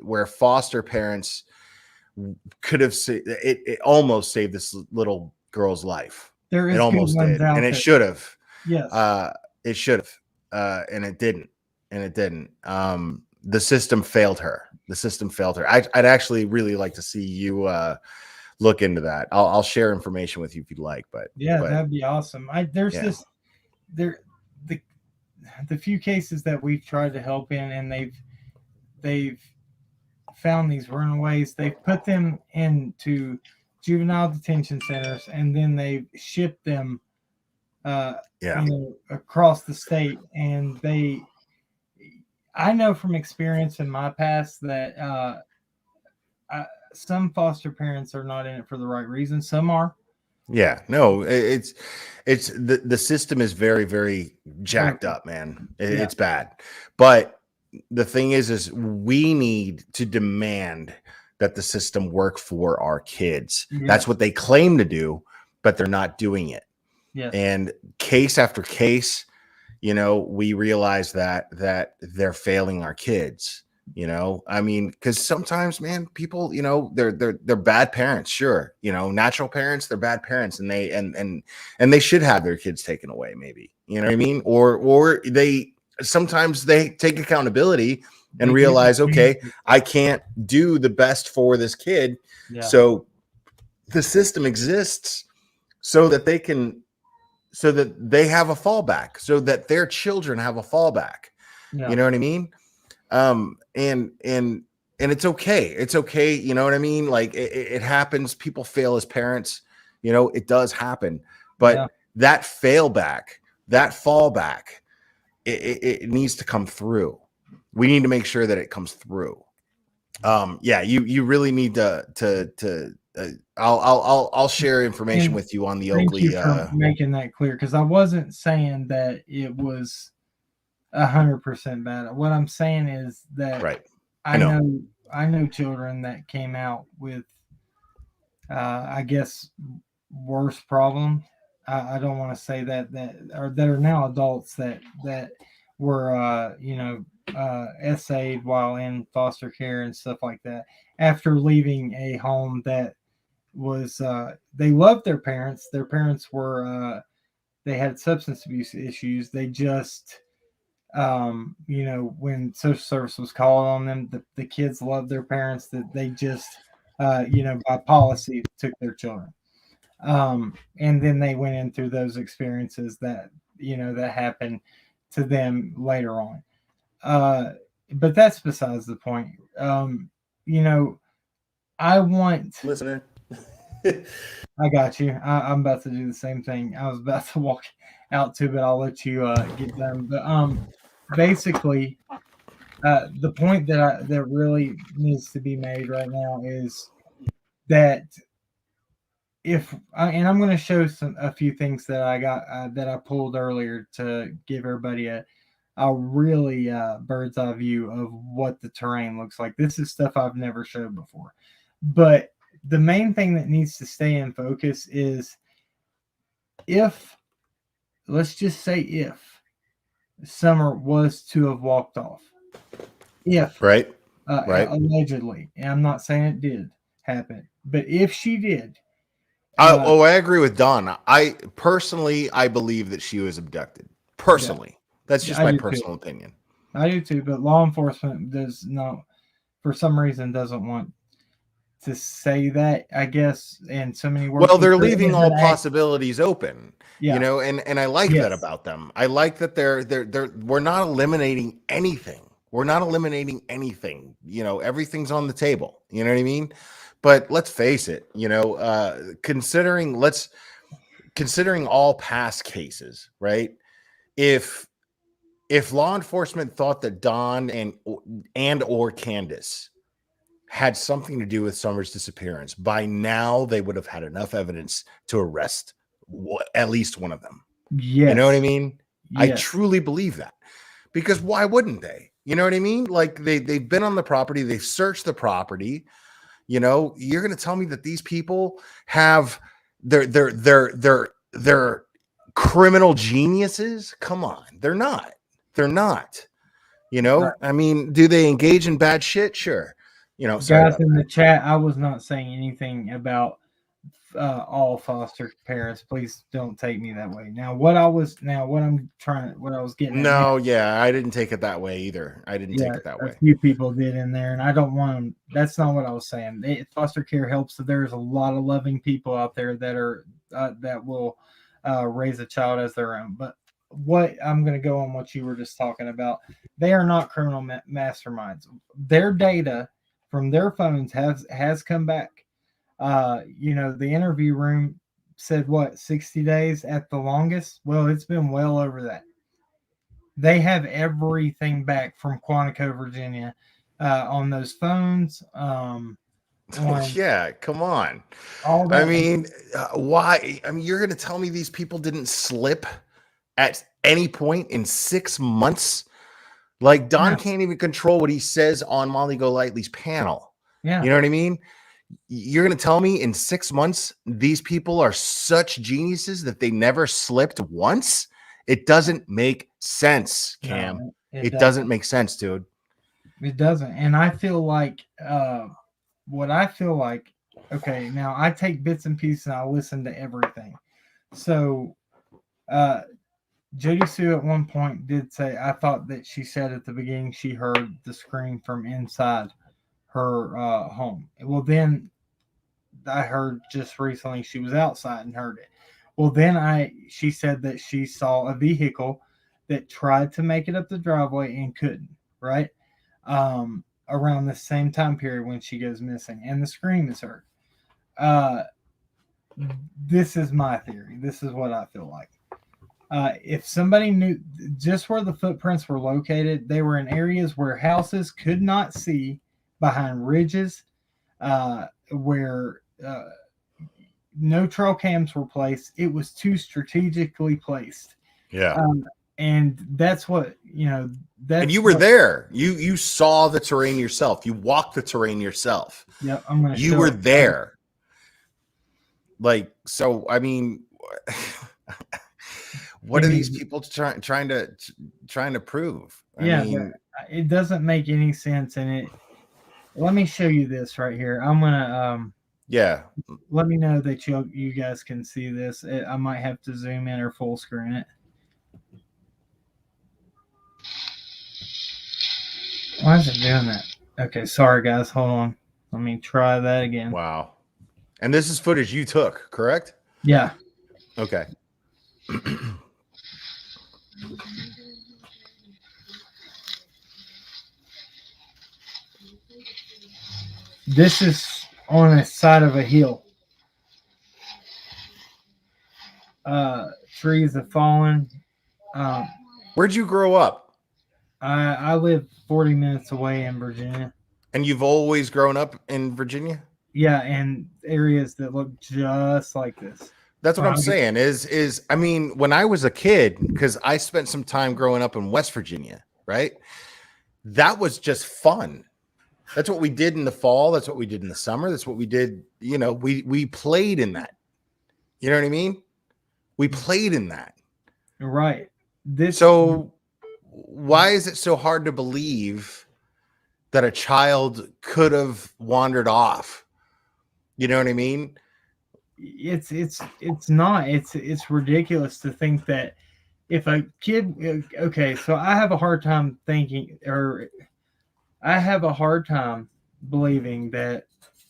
where foster parents could have it almost saved this little girl's life. There is It almost did, and it should have. Yes, it should have, and it didn't. The system failed her. I'd actually really like to see you look into that. I'll share information with you if you'd like, but that'd be awesome. There's Yeah. the few cases that we've tried to help in, and they've found these runaways. They've put them into juvenile detention centers, and then they've shipped them across the state. And I know from experience in my past that some foster parents are not in it for the right reason. Some are. Yeah, no, it's the system is very, very jacked up, man. It's bad. But the thing is we need to demand that the system work for our kids. Yeah. That's what they claim to do, but they're not doing it. Yes. And case after case, we realize that they're failing our kids. I mean, because sometimes, man, people, they're bad parents. Sure, natural parents, they're bad parents, and they should have their kids taken away. Maybe, you know what I mean, or they sometimes they take accountability and realize, okay, I can't do the best for this kid, so the system exists so that they have a fallback, so that their children have a fallback. You know what I mean? And it's okay. It's okay. You know what I mean? Like it happens. People fail as parents, it does happen, but that fallback, it needs to come through. We need to make sure that it comes through. You really need to I'll share information with you on the Oakley. Thank you for making that clear, because I wasn't saying that it was 100% bad. What I'm saying is that I know children that came out with I guess worse problems. I don't want to say that are now adults that were essayed while in foster care and stuff like that, after leaving a home that was they loved their parents. Their parents were they had substance abuse issues. They just when social service was called on them, the kids loved their parents, that they just by policy took their children. And then they went in through those experiences that that happened to them later on. But that's besides the point. I want listener. I got you. I'm about to do the same thing. I was about to walk out too, but I'll let you get done. But basically, The point that really needs to be made right now is that and I'm going to show a few things that I got that I pulled earlier to give everybody a really bird's eye view of what the terrain looks like. This is stuff I've never showed before, but the main thing that needs to stay in focus is if, let's just say, if Summer was to have walked off, if Right. Right. allegedly, and I'm not saying it did happen, but if she did, I agree with Don. I believe that she was abducted. Personally, that's just my personal opinion. I do too, but law enforcement does not, for some reason, doesn't want to say that, I guess, in so many words. Well, they're leaving all possibilities open, yeah. You know, and I like that about them. I like that we're not eliminating anything. We're not eliminating anything. You know, everything's on the table. You know what I mean? But let's face it, you know, considering all past cases, right? If law enforcement thought that Don and or Candace had something to do with Summer's disappearance, by now they would have had enough evidence to arrest at least one of them. Yes. You know what I mean? Yes. I truly believe that, because why wouldn't they? You know what I mean? Like they've been on the property, they've searched the property. You know, you're going to tell me that these people have they're criminal geniuses? Come on, they're not. They're not. You know, right. I mean, do they engage in bad shit? Sure. You know, guys in the chat, I was not saying anything about all foster parents. Please don't take me that way. What I was getting. Yeah, I didn't take it that way either. I didn't take it that way. A few people did in there, and I don't want them. That's not what I was saying. Foster care helps. So there's a lot of loving people out there that are that will raise a child as their own. But what I'm going to go on what you were just talking about. They are not criminal masterminds. Their data from their phones has come back. You know, the interview room said 60 days at the longest. Well, it's been well over that. They have everything back from Quantico, Virginia, on those phones. Yeah, come on. I mean, why? I mean, you're going to tell me these people didn't slip at any point in 6 months? Like, Don can't even control what he says on Molly Golightly's panel. Yeah. You know what I mean? You're going to tell me in 6 months, these people are such geniuses that they never slipped once? It doesn't make sense, Cam. No, it doesn't make sense, dude. It doesn't. And I feel like, okay, now I take bits and pieces and I listen to everything. So, Jody Sue at one point did say, I thought that she said at the beginning she heard the scream from inside her home. Well, then I heard just recently she was outside and heard it. Well, then she said that she saw a vehicle that tried to make it up the driveway and couldn't, right? Around the same time period when she goes missing and the scream is heard. This is my theory. This is what I feel like. If somebody knew just where the footprints were located, they were in areas where houses could not see, behind ridges, where no trail cams were placed. It was too strategically placed. Yeah. And that's what, you know, and you were there. You saw the terrain yourself. You walked the terrain yourself. Yeah. You were there. Like, so, I mean, what are these people trying to prove? I mean, it doesn't make any sense. And let me show you this right here. I'm gonna let me know that you guys can see this. I might have to zoom in or full screen it. Why is it doing that? Okay, sorry guys, hold on. Let me try that again. Wow. And this is footage you took, correct? Yeah. Okay. This is on the side of a hill. Trees have fallen. Where'd you grow up? I live 40 minutes away in Virginia. And you've always grown up in Virginia? Yeah, and areas that look just like this. That's what When I'm I get, saying is I mean, when I was a kid, because I spent some time growing up in West Virginia, right? That was just fun. That's what we did in the fall. That's what we did in the summer. That's what we did. You know, we played in that. You know what I mean? We played in that. right. This So why is it so hard to believe that a child could have wandered off? You know what I mean? it's not. It's ridiculous to think that if a kid okay, so I have a hard time thinking, or I have a hard time believing that,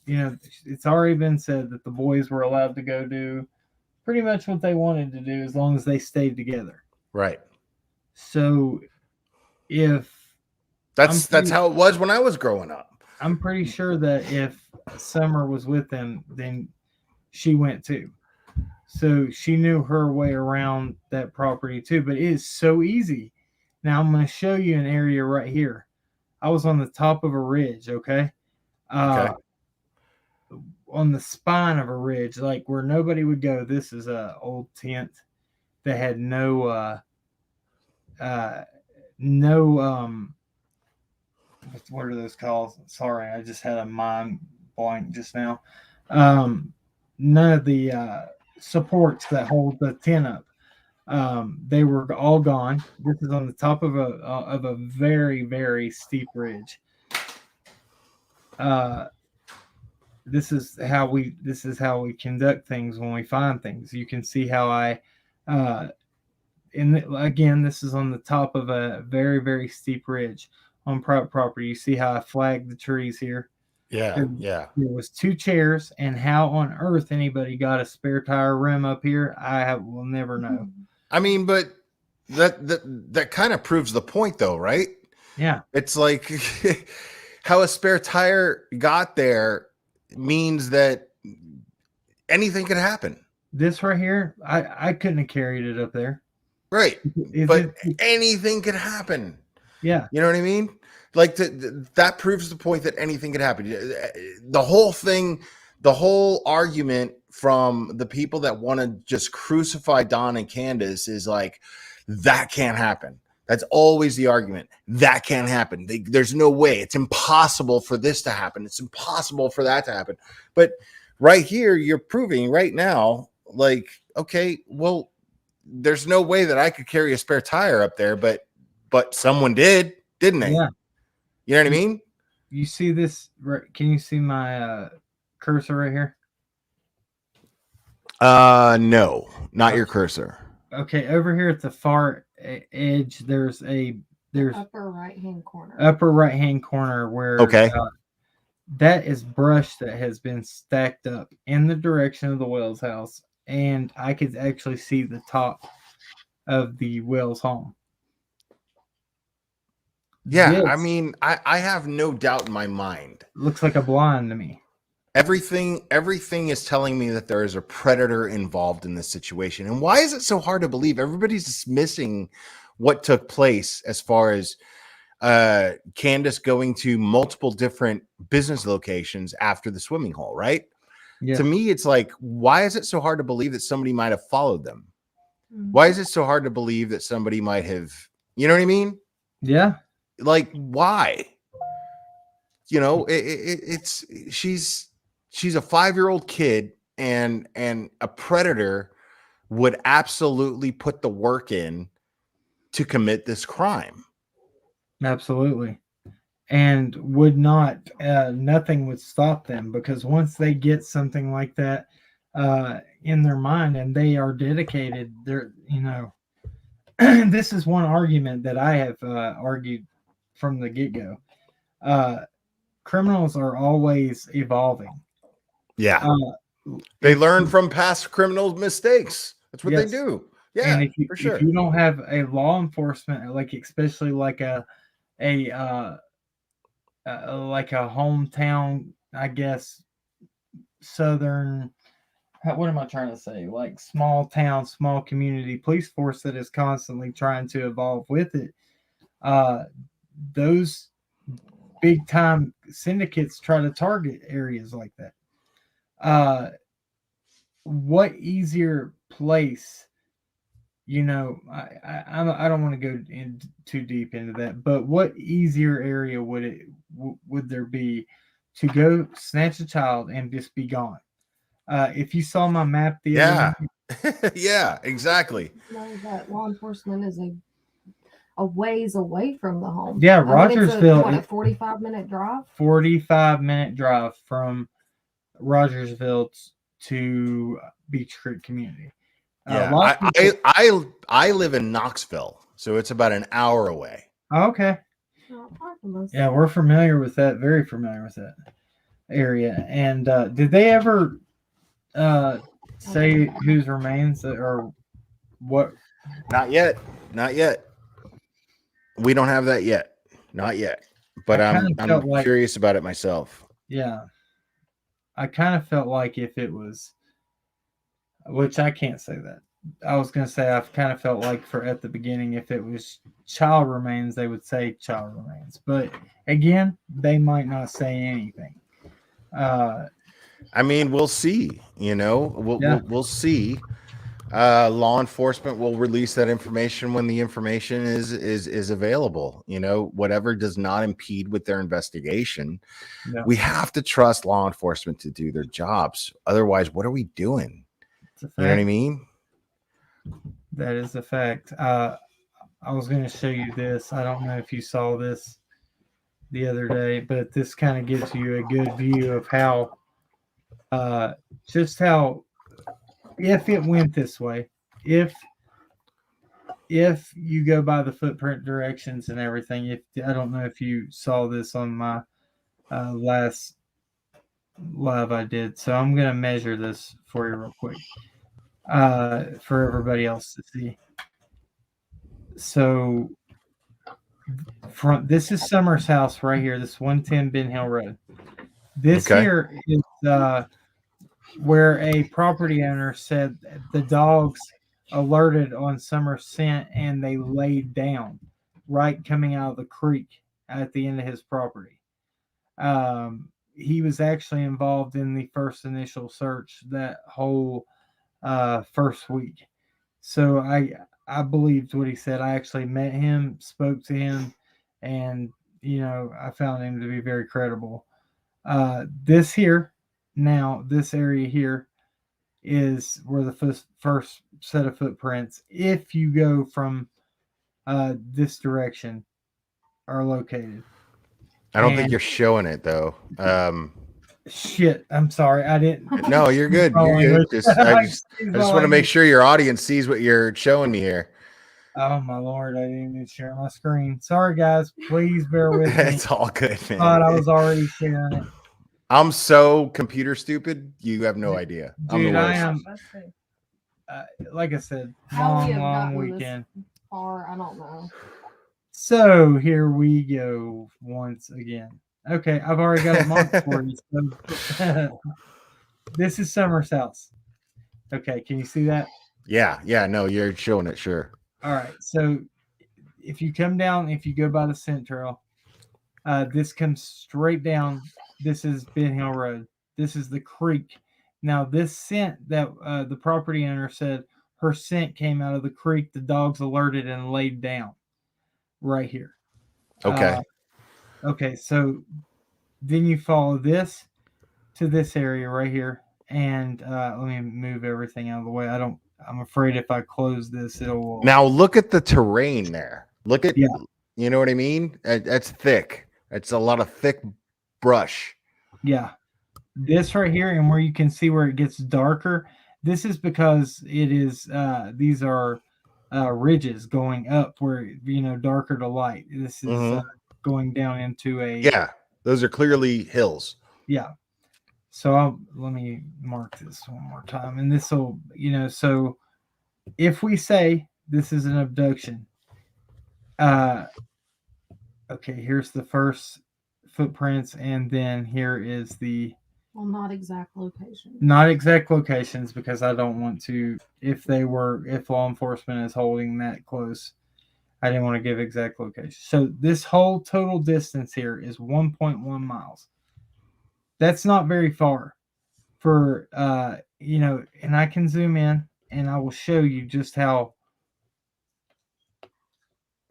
it's already been said that the boys were allowed to go do pretty much what they wanted to do as long as they stayed together. Right. So if I'm That's pretty, how it was when I was growing up. I'm pretty sure that if Summer was with them, then she went too. So she knew her way around that property too. But it is so easy. Now I'm going to show you an area right here. I was on the top of a ridge, okay? Okay. On the spine of a ridge, like where nobody would go. This is a old tent that had uh no what are those called? Sorry, I just had a mind blank just now. Um None of the supports that hold the tent up. They were all gone. This is on the top of a very very steep ridge. Uh, this is how we conduct things when we find things. You can see how I uh, again, this is on the top of a very very steep ridge on private property. You see how I flagged the trees here. Yeah. There, Yeah. there was two chairs, and how on earth anybody got a spare tire rim up here, will never know. I mean, but that kind of proves the point, though, right? Yeah, It's like how a spare tire got there means that anything could happen. this right here, I couldn't have carried it up there. Right. Is But it? anything could happen. Yeah, You know what I mean? Like that proves the point that anything could happen. The whole thing, the whole argument from the people that want to just crucify Don and Candace is like, that can't happen. That's always the argument. That can't happen. There's no way. It's impossible for this to happen. It's impossible for that to happen. But right here, you're proving right now, like, okay, well, there's no way that I could carry a spare tire up there, but someone did, didn't they? yeah. You know what I mean? You see this? Can you see my cursor right here? No, not your cursor. Okay, over here at the far edge, there's upper right hand corner. upper right hand corner where Okay. that is brush that has been stacked up in the direction of the Wells house, and I could actually see the top of the Wells home. Yeah, This I mean, I have no doubt in my mind. looks like a blind to me. Everything is telling me that there is a predator involved in this situation. And why is it so hard to believe? Everybody's dismissing what took place as far as Candace going to multiple different business locations after the swimming hole, right? Yeah. To me, it's like, why is it so hard to believe that somebody might have followed them? Why is it so hard to believe that somebody might have, you know what I mean? Yeah. Like, why? You know, it's she's a 5-year-old kid, and a predator would absolutely put the work in to commit this crime. Absolutely. And would not, nothing would stop them, because once they get something like that in their mind and they are dedicated, this is one argument that I have argued from the get go. Criminals are always evolving. Yeah. They learn from past criminal mistakes. That's what they do. Yeah, and for sure. if you don't have a law enforcement, like especially like a hometown, I guess, southern, what am I trying to say? Like small town, small community police force that is constantly trying to evolve with it. Those big time syndicates try to target areas like that. What easier place? I don't want to go in too deep into that, but what easier area would there be to go snatch a child and just be gone? If you saw my map the other night, yeah, exactly. That law enforcement is a ways away from the home. Yeah, Rogersville. What, a 45-minute drive? 45-minute drive from Rogersville to Beach Creek Community. Yeah, I live in Knoxville, so it's about an hour away. Okay. Yeah, we're familiar with that. Very familiar with that area. And did they ever say whose remains or what? Not yet. Not yet. We don't have that yet. Not yet. But I'm curious about it myself. Yeah. I kind of felt like if it was, which I can't say that. I was going to say I've kind of felt like at the beginning, if it was child remains, they would say child remains. But again, they might not say anything. I mean, we'll see. We'll see. Law enforcement will release that information when the information is available. Whatever does not impede with their investigation. No. We have to trust law enforcement to do their jobs. Otherwise, what are we doing? You know what I mean? That is a fact. I was going to show you this. I don't know if you saw this the other day, but this kind of gives you a good view of how, just how, if it went this way, if you go by the footprint directions and everything, I don't know if you saw this on my last live I did, so I'm going to measure this for you real quick for everybody else to see. So this is Summer's house right here. This 110 Ben Hill Road. This here is where a property owner said the dogs alerted on Summer's scent and they laid down right coming out of the creek at the end of his property. He was actually involved in the first initial search that whole first week. So I believed what he said. I actually met him, spoke to him, and I found him to be very credible. This area here is where the first set of footprints, if you go from this direction, are located. I don't think you're showing it though. Shit, I'm sorry. I didn't. No, you're good. You're good. I just want to make sure your audience sees what you're showing me here. Oh my Lord, I didn't even share my screen. Sorry guys, please bear with me. It's all good, man. I was already sharing it. I'm so computer stupid. You have no idea. Dude, I am. Like I said, long weekend. Or I don't know. So here we go once again. Okay, I've already got it marked for you. So this is Summer's house. Okay, can you see that? Yeah. No, you're showing it. Sure. All right. So if you come down, if you go by the scent trail, this comes straight down. This is Ben Hill Road. This is the creek. Now, this scent that the property owner said her scent came out of the creek, the dogs alerted and laid down right here. Okay. Okay, so then you follow this to this area right here. And let me move everything out of the way. I'm afraid if I close this, it'll. Now, look at the terrain there. Look at, you know what I mean? That's thick. It's a lot of thick brush. Yeah. This right here, and where you can see where it gets darker, this is because it is these are ridges going up where darker to light. This is going down into a those are clearly hills. So let me mark this one more time, and this will so if we say this is an abduction, okay, here's the first footprints, and then here is the not exact locations. Not exact locations, because I don't want to, if law enforcement is holding that close. I didn't want to give exact location. So this whole total distance here is 1.1 miles. That's not very far for and I can zoom in and I will show you just how.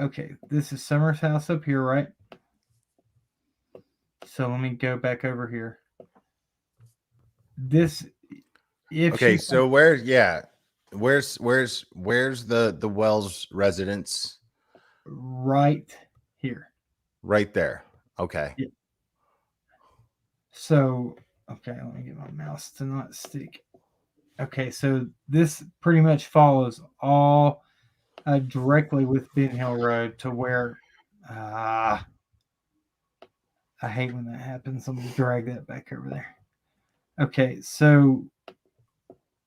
Okay, this is Summer's house up here, right? So let me go back over here. This, if Okay, she, so where's the Wells residence? right here. Right there. Okay. Yeah. So, okay, let me get my mouse to not stick. Okay, so this pretty much follows all directly with Ben Hill Road to where I hate when that happens. Let me drag that back over there. Okay, so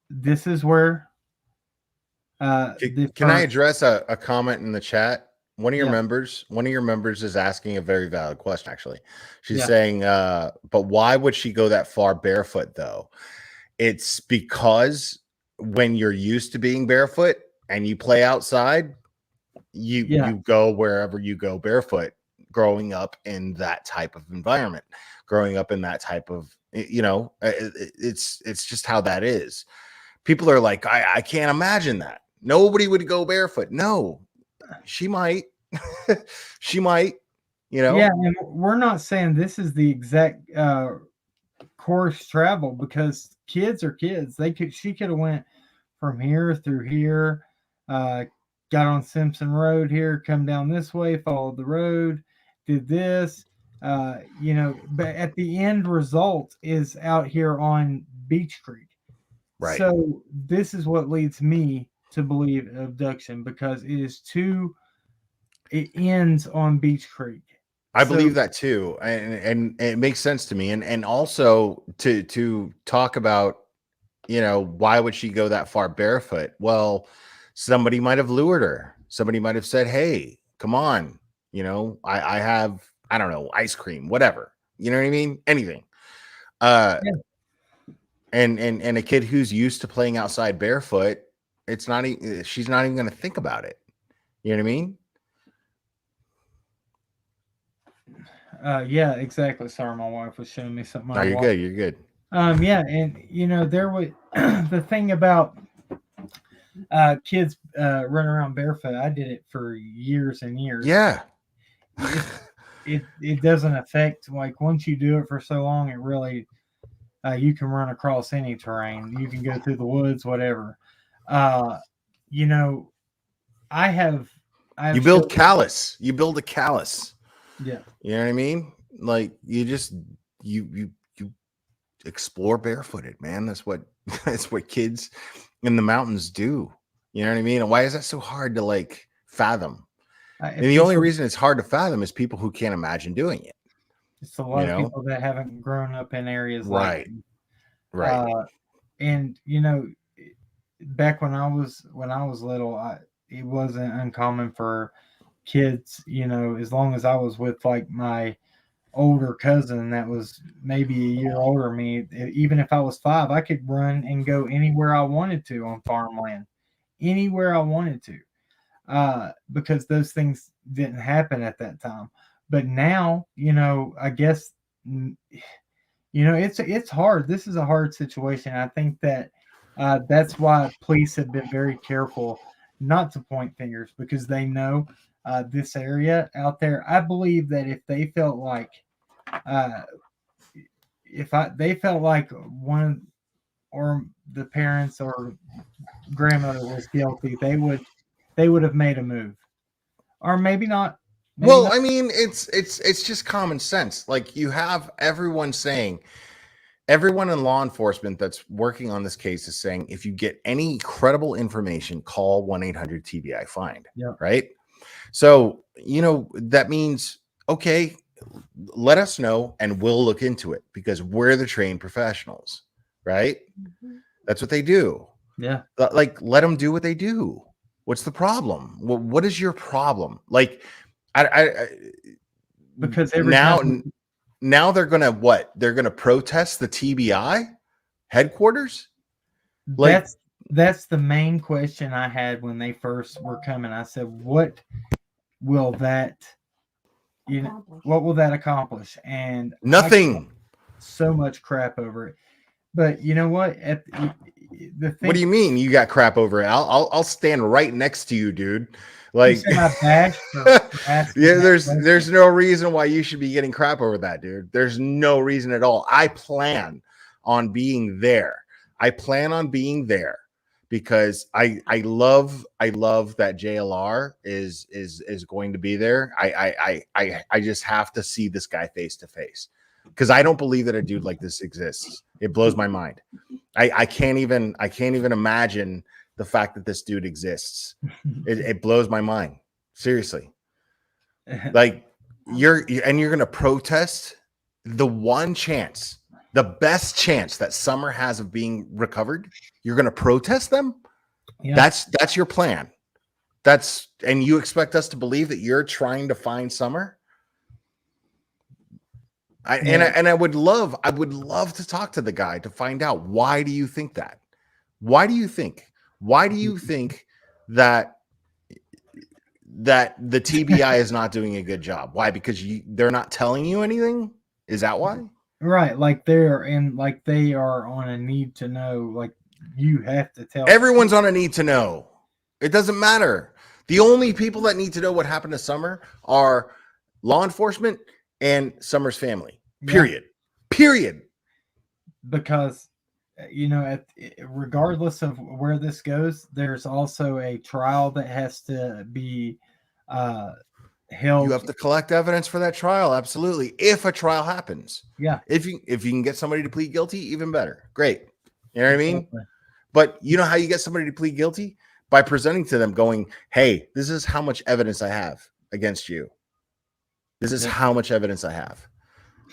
this is where Can I address a comment in the chat? One of your Yeah. members is asking a very valid question, actually. She's Yeah. saying, but why would she go that far barefoot though? It's because when you're used to being barefoot and you play outside, you go wherever you go barefoot, growing up in that type of environment, growing up in that type of, it's just how that is. People are like, I can't imagine that. Nobody would go barefoot. No, she might. She might, Yeah, and we're not saying this is the exact course travel because kids are kids. She could have went from here through here, got on Simpson Road here, come down this way, followed the road, did this, but at the end result is out here on Beach Creek. Right. So this is what leads me to believe abduction because it ends on Beach Creek. I believe that too, and it makes sense to me. And also to talk about, why would she go that far barefoot? Well, somebody might have lured her. Somebody might have said, "Hey, come on, I have, I don't know, ice cream, whatever." You know what I mean? Anything. Yeah. And a kid who's used to playing outside barefoot, she's not even going to think about it. You know what I mean? Yeah, exactly. Sorry, my wife was showing me something. No, you're good. You're good. Yeah, and there was the thing about kids running around barefoot. I did it for years and years. Yeah. It doesn't affect, like, once you do it for so long, it really you can run across any terrain. You can go through the woods, whatever. You build callus. You build a callus. Yeah. You know what I mean? Like, you just you explore barefooted, man. That's what kids in the mountains do. You know what I mean? And why is that so hard to like fathom? And the only reason it's hard to fathom is people who can't imagine doing it. It's a lot of people that haven't grown up in areas right. Right. And back when I was little, it wasn't uncommon for kids, as long as I was with like my older cousin that was maybe a year older than me, even if I was 5, I could run and go anywhere I wanted to on farmland, anywhere I wanted to, because those things didn't happen at that time. But now, I guess, it's hard. This is a hard situation. I think that that's why police have been very careful not to point fingers because they know this area out there. I believe that if they felt like they felt like one or the parents or grandmother was guilty, they would have made a move, or maybe not. Well, I mean, it's just common sense. Like, you have everyone in law enforcement that's working on this case is saying, if you get any credible information, call 1-800-TBI-FIND. Yeah. Right. So, that means, okay, let us know and we'll look into it because we're the trained professionals. Right. Mm-hmm. That's what they do. Yeah. Like, let them do what they do. What's the problem? What is your problem? Like, because now they're gonna what? They're gonna protest the TBI headquarters. That's the main question I had when they first were coming. I said, "What will that, Accomplish. what will that accomplish? And I Nothing. so much crap over it. But you know what? The thing, What do you mean you got crap over it? I'll stand right next to you, dude. you Like, said I bashed for asking yeah, that there's question. no reason why you should be getting crap over that, dude. There's no reason at all. I plan on being there. I plan on being there because I love that JLR is going to be there. I just have to see this guy face to face because I don't believe that a dude like this exists. It blows my mind. I can't even imagine the fact that this dude exists. It blows my mind. Seriously. Like you're going to protest the one chance, the best chance that Summer has of being recovered. You're going to protest them. Yeah. That's your plan. And you expect us to believe that you're trying to find Summer. I would love to talk to the guy to find out, why do you think that? Why do you think that the TBI is not doing a good job? Why? Because they're not telling you anything? Is that why? Right, like they are on a need to know. Like you have to tell. Everyone's on a need to know. It doesn't matter. The only people that need to know what happened to Summer are law enforcement and Summer's family. Period. Yeah. Period. Because regardless of where this goes, there's also a trial that has to be held. You have to collect evidence for that trial. Absolutely. If a trial happens. Yeah. If you can get somebody to plead guilty, even better. Great. You know what I mean? Exactly. But you know how you get somebody to plead guilty? By presenting to them going, hey, this is how much evidence I have against you. This is how much evidence I have.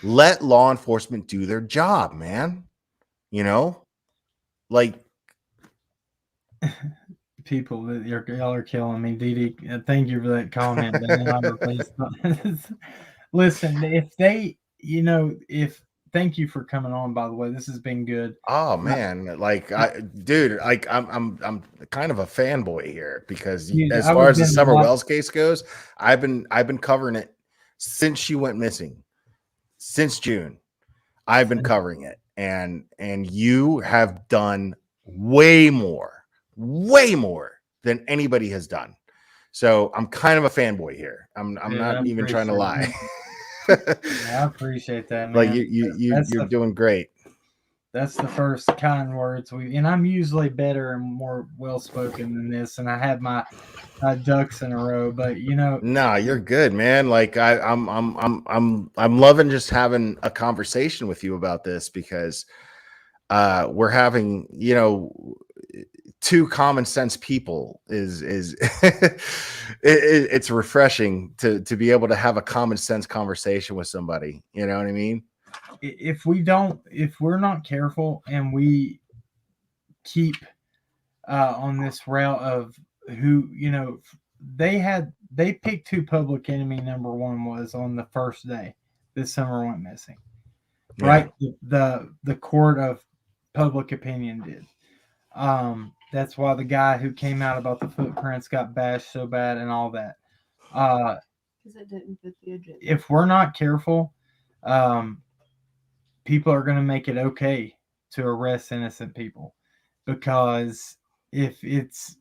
Let law enforcement do their job, man. You know? Like, people that y'all are killing me. Dee, thank you for that comment. Listen, thank you for coming on, by the way. This has been good. oh man, like I'm kind of a fanboy here because Dude, as far as the Summer Wells case goes, I've been covering it since she went missing. Since June, I've been covering it, and you have done way more than anybody has done. So I'm kind of a fanboy here. I'm not even trying to lie. I appreciate that, man. Like you're doing great. That's the first kind words and I'm usually better and more well spoken than this, and I have my ducks in a row. But no, you're good, man. Like I'm loving just having a conversation with you about this because we're having two common sense people is it's refreshing to be able to have a common sense conversation with somebody. You know what I mean? If we're not careful and we keep on this route of who, they picked who public enemy number one was on the first day this Summer went missing. Yeah. Right? The court of public opinion did. That's why the guy who came out about the footprints got bashed so bad and all that. Because it didn't fit the agenda. If we're not careful, people are going to make it okay to arrest innocent people, because if it's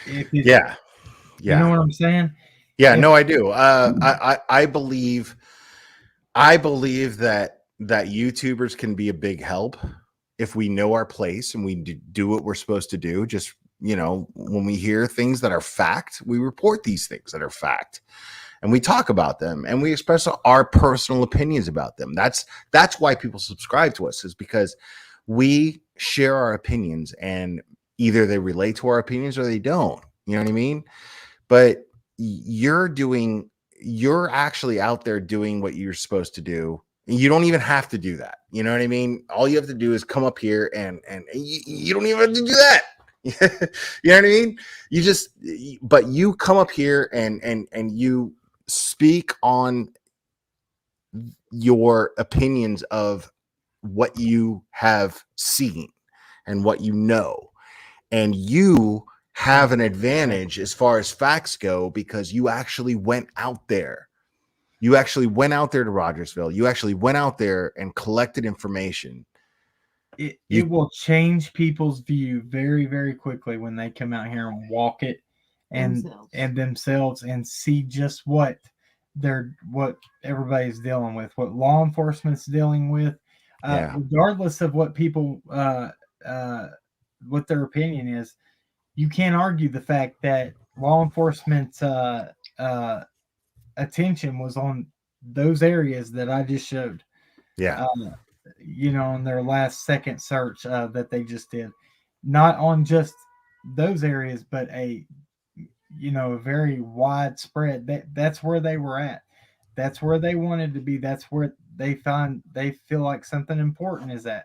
yeah, you know what I'm saying? Yeah, no, I do. I believe that YouTubers can be a big help if we know our place and we do what we're supposed to do. Just, when we hear things that are fact, we report these things that are fact, and we talk about them and we express our personal opinions about them. That's why people subscribe to us, is because we share our opinions, and either they relate to our opinions or they don't. You know what I mean? But you're actually out there doing what you're supposed to do. You don't even have to do that. You know what I mean? All you have to do is come up here and you don't even have to do that. You know what I mean? But you come up here and you speak on your opinions of what you have seen and what you know. And you have an advantage as far as facts go because you actually went out there. You actually went out there to Rogersville. You actually went out there and collected information. It will change people's view very, very quickly when they come out here and walk it themselves and see just what everybody's dealing with, what law enforcement's dealing with, regardless of what people what their opinion is. You can't argue the fact that law enforcement's attention was on those areas that I just showed. Yeah. On their last second search that they just did, not on just those areas, but a very widespread. That's where they were at. That's where they wanted to be. That's where they feel like something important is at.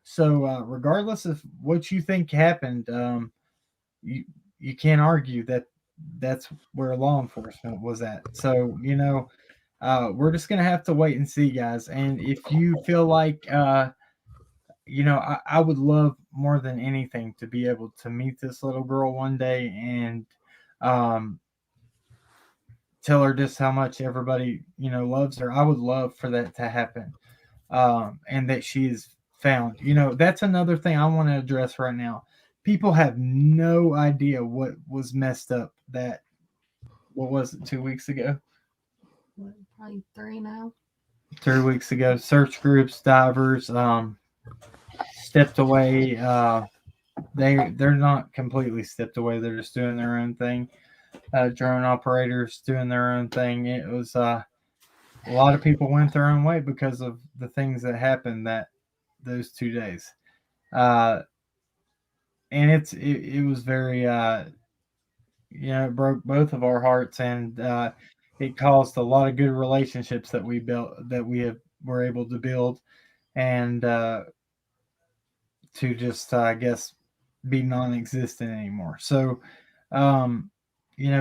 So regardless of what you think happened, you can't argue that that's where law enforcement was at. So we're just gonna have to wait and see, guys. And if you feel like I would love more than anything to be able to meet this little girl one day and tell her just how much everybody loves her. I would love for that to happen, and that she is found. That's another thing I want to address right now. People have no idea what was messed up. What was it, 2 weeks ago? Probably 3 now. 3 weeks ago, search groups, divers, stepped away. They're not completely stepped away. They're just doing their own thing. Drone operators doing their own thing. It was a lot of people went their own way because of the things that happened those 2 days. And it was very it broke both of our hearts, and it caused a lot of good relationships that we built, that were able to build, and to just I guess be non-existent anymore. So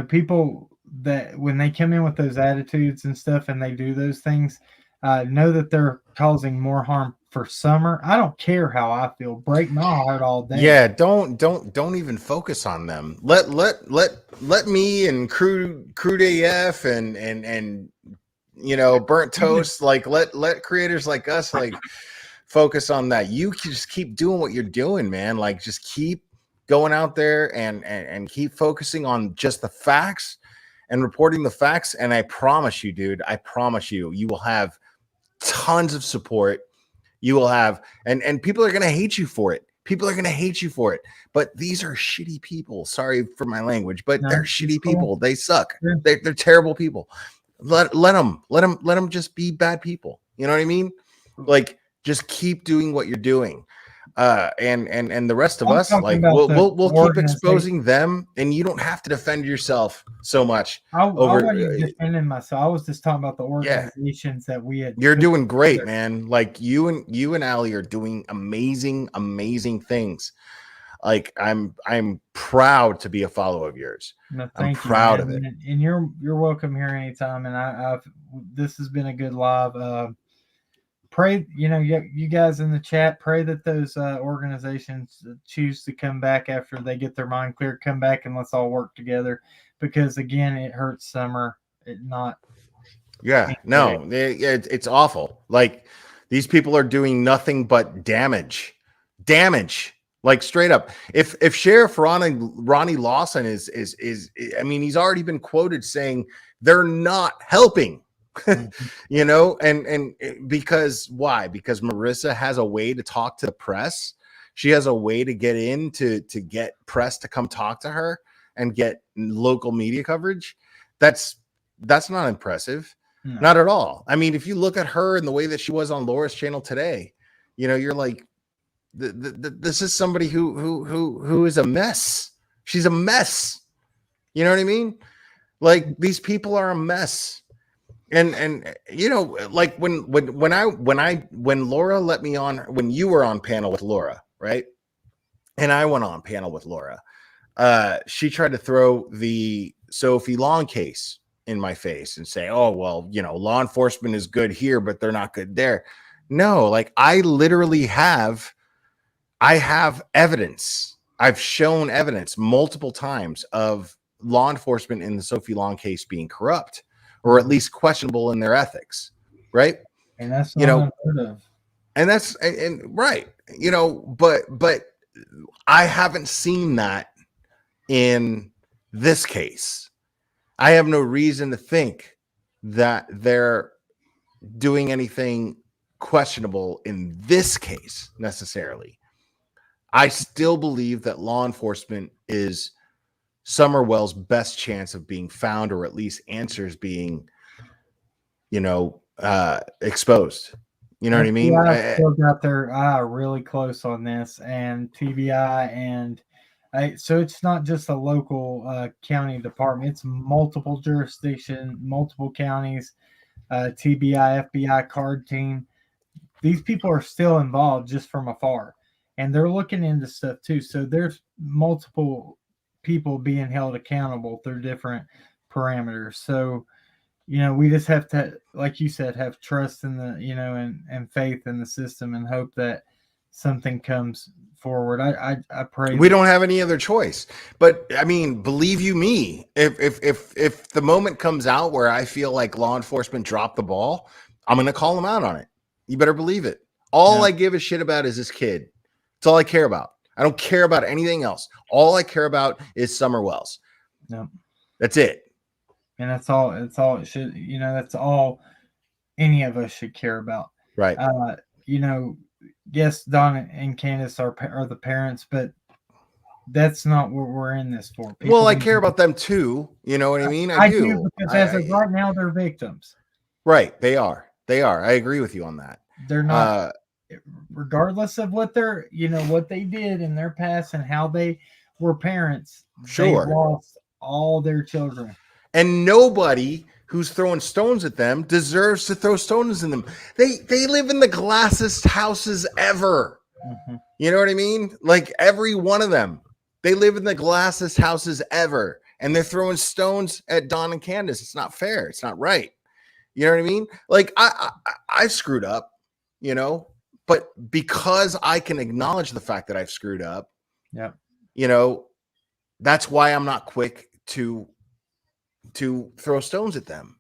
people that when they come in with those attitudes and stuff and they do those things, know that they're causing more harm for Summer. I don't care how I feel. Break my heart all day. Yeah, don't even focus on them. Let me and Crude AF and Burnt Toast, like let creators like us like focus on that. You can just keep doing what you're doing, man. Like just keep going out there and keep focusing on just the facts and reporting the facts. And I promise you, dude, you will have tons of support. You will have, and people are going to hate you for it. People are going to hate you for it. But these are shitty people. Sorry for my language, but they're shitty people. They suck. They're terrible people. Let them just be bad people. You know what I mean? Like, just keep doing what you're doing. And the rest of us, like we'll keep exposing them, and you don't have to defend yourself so much. I wasn't defending myself. I was just talking about the organizations that we had. You're doing great, man. Like you and Allie are doing amazing things. Like I'm proud to be a follower of yours. No, I'm proud of it. And you're welcome here anytime. And this has been a good live. Pray, you guys in the chat, pray that those organizations choose to come back after they get their mind clear, come back and let's all work together. Because again, it hurts Summer. It's awful. Like these people are doing nothing but damage, like straight up. If Sheriff Ronnie Lawson is, I mean, he's already been quoted saying they're not helping. And because why? Because Marissa has a way to talk to the press. She has a way to get in to get press to come talk to her and get local media coverage. That's not impressive. No. Not at all. I mean, if you look at her and the way that she was on Laura's channel today, you're like, this is somebody who is a mess. She's a mess. You know what I mean? Like these people are a mess. And like when Laura let me on, when you were on panel with Laura, right? And I went on panel with Laura. She tried to throw the Sophie Long case in my face and say, oh, well, law enforcement is good here, but they're not good there. No, like I literally have evidence I've shown evidence multiple times of law enforcement in the Sophie Long case being corrupt, or at least questionable in their ethics, right? And that's You not know, unheard of. and that's and right, you know, but I haven't seen that in this case. I have no reason to think that they're doing anything questionable in this case necessarily. I still believe that law enforcement is Summerwell's best chance of being found, or at least answers being, exposed. You know what I mean? FBI still got their eye really close on this, and TBI, and so it's not just a local county department; it's multiple jurisdiction, multiple counties, TBI, FBI card team. These people are still involved just from afar, and they're looking into stuff too. So there's multiple people being held accountable through different parameters. So we just have to, like you said, have trust in the, and faith in the system, and hope that something comes forward. I pray we don't have any other choice. But I mean, believe you me, if the moment comes out where I feel like law enforcement dropped the ball, I'm going to call them out on it. You better believe it. All I give a shit about is this kid. That's all I care about. I don't care about anything else. All I care about is Summerwell's. No. That's it. And that's all it should, that's all any of us should care about. Right. Yes, Don and Candace are the parents, but that's not what we're in this for. Well, I care about them too. You know what I mean? I do, because as of right now, they're victims. Right. They are. I agree with you on that. They're not, regardless of what they're, what they did in their past and how they were parents. Sure. They lost all their children. And nobody who's throwing stones at them deserves to throw stones in them. They live in the glassest houses ever. Mm-hmm. You know what I mean? Like every one of them. They live in the glassest houses ever. And they're throwing stones at Don and Candace. It's not fair. It's not right. You know what I mean? Like I screwed up, but because I can acknowledge the fact that I've screwed up, that's why I'm not quick to throw stones at them.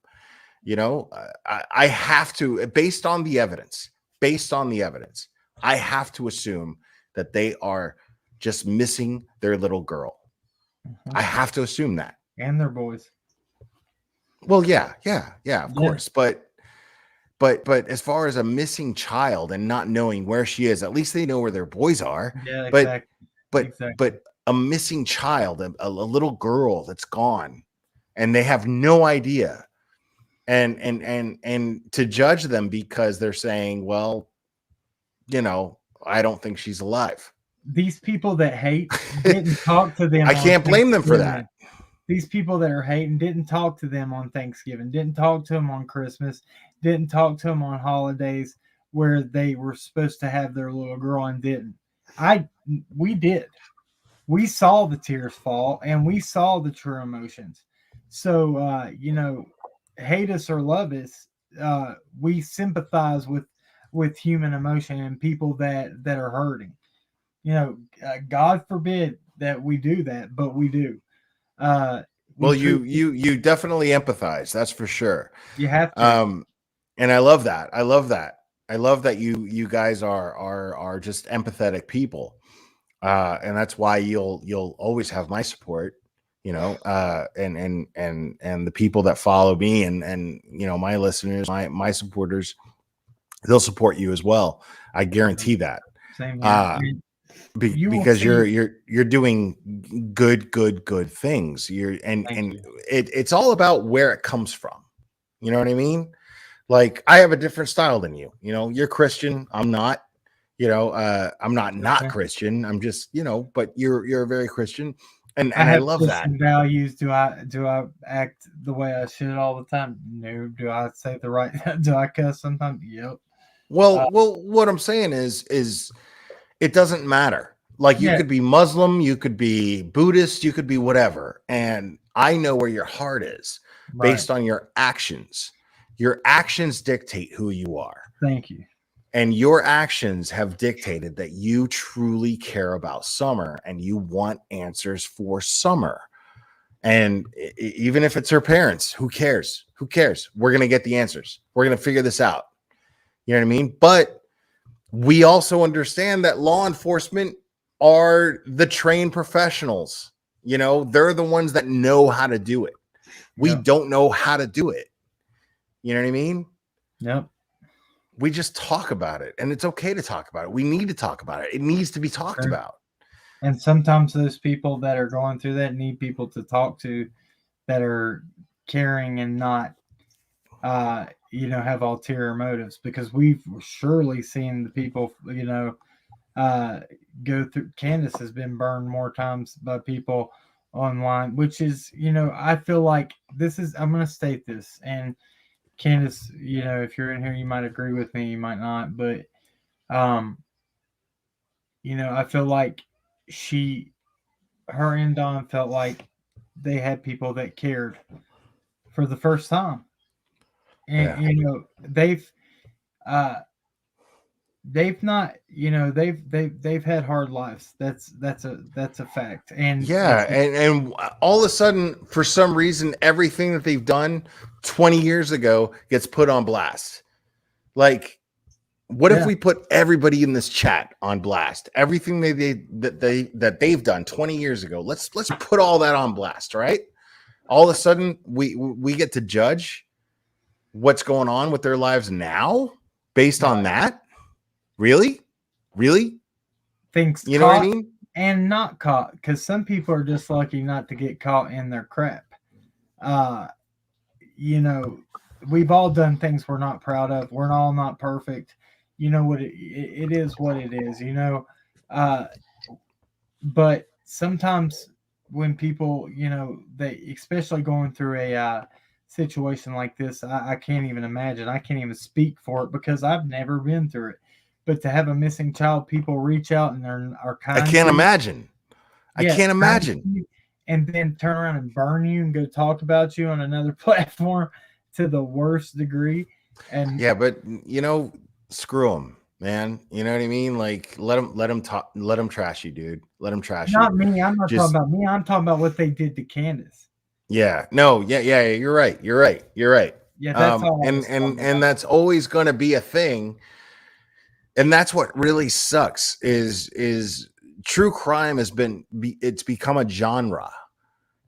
I have to, based on the evidence, I have to assume that they are just missing their little girl. Mm-hmm. I have to assume that. And their boys. Well, yeah, of course. But as far as a missing child and not knowing where she is, at least they know where their boys are. Yeah, exactly. But a missing child, a little girl that's gone, and they have no idea. And to judge them because they're saying, well, I don't think she's alive. These people that hate didn't talk to them. I can't blame them for that. These people that are hating didn't talk to them on Thanksgiving, didn't talk to them on Christmas, didn't talk to them on holidays where they were supposed to have their little girl and didn't. We did. We saw the tears fall and we saw the true emotions. So, hate us or love us, we sympathize with human emotion and people that are hurting. God forbid that we do that, but we do. Well, you definitely empathize. That's for sure. You have to. And I love that. I love that you guys are just empathetic people. And that's why you'll always have my support, and the people that follow me and my listeners, my supporters, they'll support you as well. I guarantee that. Same here. Because you're doing good things. It's all about where it comes from. You know what I mean? Like I have a different style than you. You're Christian. I'm not. I'm not Christian. I'm just but you're very Christian, and I love that. Values. Do I act the way I should all the time? No. Do I say the right? Do I cuss sometimes? Yep. Well, what I'm saying is. It doesn't matter. Like you could be Muslim, you could be Buddhist, you could be whatever. And I know where your heart is based on your actions. Your actions dictate who you are. Thank you. and your actions have dictated that you truly care about Summer and you want answers for Summer. And even if it's her parents, who cares? Who cares? We're going to get the answers. We're going to figure this out. You know what I mean? But we also understand that law enforcement are the trained professionals. You know, they're the ones that know how to do it. We don't know how to do it. You know what I mean? Yep. We just talk about it, and it's okay to talk about it. We need to talk about it. It needs to be talked about. And sometimes those people that are going through that need people to talk to that are caring and not, have ulterior motives, because we've surely seen the people, go through. Candace has been burned more times by people online, which is, I feel like I'm going to state this, and Candace, if you're in here, you might agree with me, you might not, but, I feel like her and Don felt like they had people that cared for the first time. And, they've not, they've had hard lives. That's a fact. And and all of a sudden, for some reason, everything that they've done 20 years ago gets put on blast. Like, what if we put everybody in this chat on blast? Everything that they've done 20 years ago. Let's put all that on blast, right? All of a sudden, we get to judge what's going on with their lives now based on that. Really? Things, you know what I mean? And not caught, because some people are just lucky not to get caught in their crap. We've all done things we're not proud of. We're all not perfect. You know what? It is what it is. But sometimes when people, they, especially going through a situation like this, I can't even imagine. I can't even speak for it because I've never been through it. But to have a missing child, people reach out and are kind. I can't imagine. I can't imagine. And then turn around and burn you and go talk about you on another platform to the worst degree. And but screw them, man. You know what I mean? Like, let them talk. Let them trash you, dude. Let them trash you. Not me. I'm not talking about me. I'm talking about what they did to Candace. Yeah. No. Yeah. You're right. Yeah. That's all. And that's always going to be a thing. And that's what really sucks is true crime it's become a genre,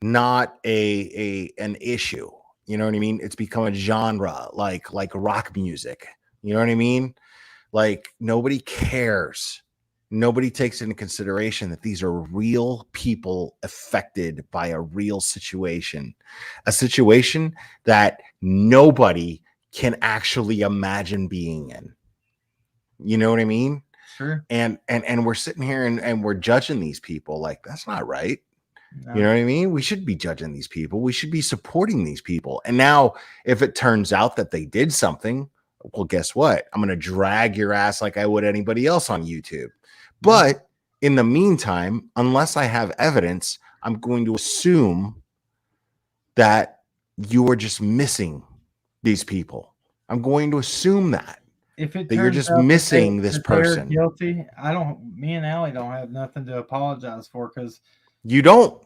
not an issue. You know what I mean? It's become a genre like rock music. You know what I mean? Like, nobody cares. Nobody takes into consideration that these are real people affected by a real situation, a situation that nobody can actually imagine being in. You know what I mean? Sure. And we're sitting here and we're judging these people like, that's not right. No. You know what I mean? We should be judging these people. We should be supporting these people. And now, if it turns out that they did something, well, guess what? I'm going to drag your ass like I would anybody else on YouTube. But in the meantime, unless I have evidence, I'm going to assume that you are just missing these people. I'm going to assume that. If it that you're just missing this person, guilty. Me and Allie don't have nothing to apologize for, because you don't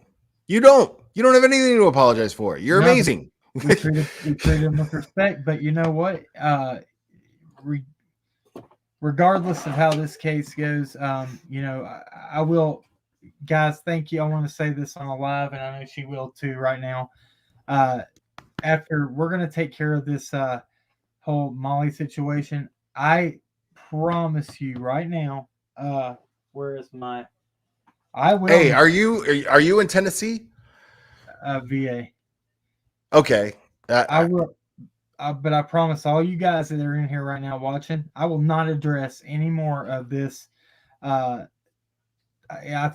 have anything to apologize for. You're amazing. We treat them with respect, but you know what? Regardless of how this case goes, I will, guys. Thank you. I want to say this on a live, and I know she will too right now. After we're gonna take care of this whole Molly situation, I promise you right now. Where is my? I will. Hey, are you in Tennessee? VA. Okay. I will. But I promise all you guys that are in here right now watching, I will not address any more of this. I've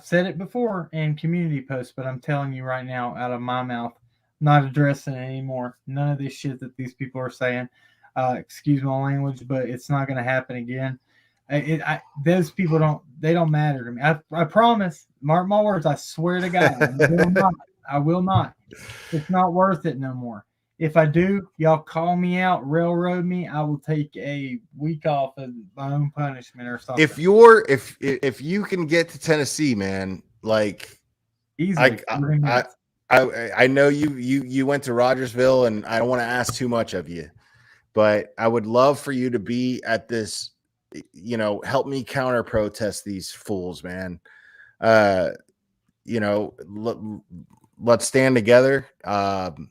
said it before in community posts, but I'm telling you right now, out of my mouth, not addressing it anymore. None of this shit that these people are saying. Excuse my language, but it's not going to happen again. Those people don't matter to me. I promise, mark my words. I swear to God, I will not. It's not worth it no more. if I do, y'all call me out, railroad me. I will take a week off as my own punishment or something. If you can get to Tennessee, man, like Easily, 40 I minutes. I know you went to Rogersville, and I don't want to ask too much of you, but I would love for you to be at this, help me counter protest these fools, man. You know, let's stand together. And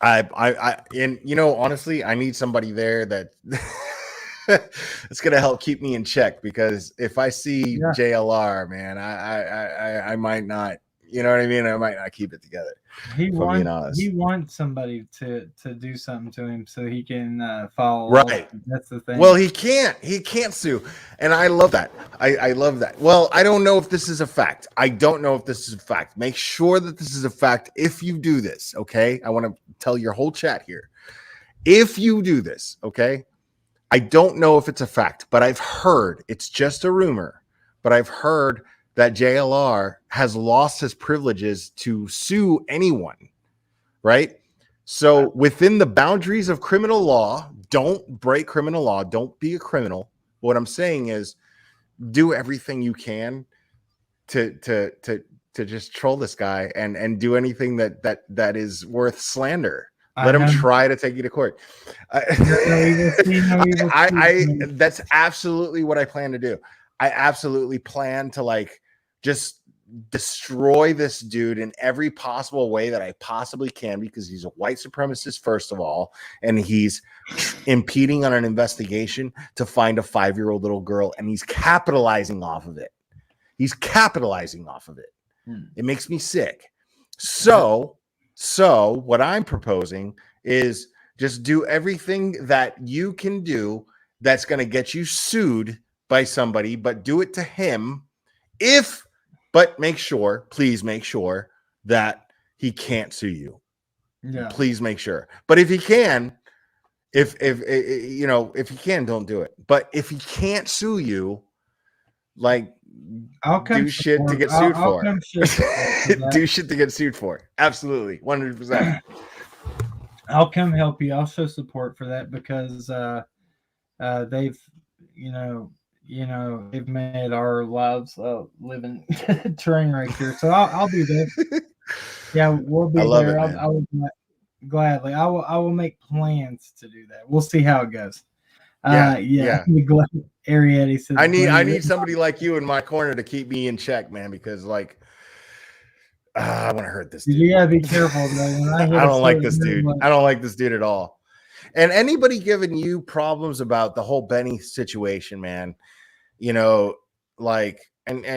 honestly, I need somebody there that it's gonna help keep me in check, because if I see Yeah. JLR, man, I might not, you know what I mean? I might not keep it together. He for being honest. wants somebody to do something to him so he can follow. Right. That's the thing. Well, he can't sue. And I love that. I love that. Well, I don't know if this is a fact. Make sure that this is a fact. If you do this, okay? I want to tell your whole chat here. If you do this, okay? I don't know if it's a fact, but I've heard, it's just a rumor, but I've heard that JLR has lost his privileges to sue anyone, right? So within the boundaries of criminal law, don't break criminal law. Don't be a criminal. What I'm saying is, do everything you can to just troll this guy and do anything that is worth slander. Let him try to take you to court. That's absolutely what I plan to do. I absolutely plan to just destroy this dude in every possible way that I possibly can, because he's a white supremacist, first of all, and he's impeding on an investigation to find a 5-year-old little girl, and he's capitalizing off of it. It makes me sick. So what I'm proposing is just do everything that you can do that's going to get you sued by somebody, but do it to him. But please make sure that he can't sue you. Yeah. Please make sure. But if he can, if he can, don't do it. But if he can't sue you, do shit to get sued for. Do shit to get sued for. Absolutely. 100%. I'll come help you. I'll show support for that, because they've, they've made our lives living train wreck here. So I'll be there. Yeah, we'll be there. I will gladly. I will make plans to do that. We'll see how it goes. Yeah. Arietti said, I need somebody like you in my corner to keep me in check, man, because I want to hurt this dude. You gotta be careful, though. I don't like this dude. I don't like this dude at all. And anybody giving you problems about the whole Benny situation, man, and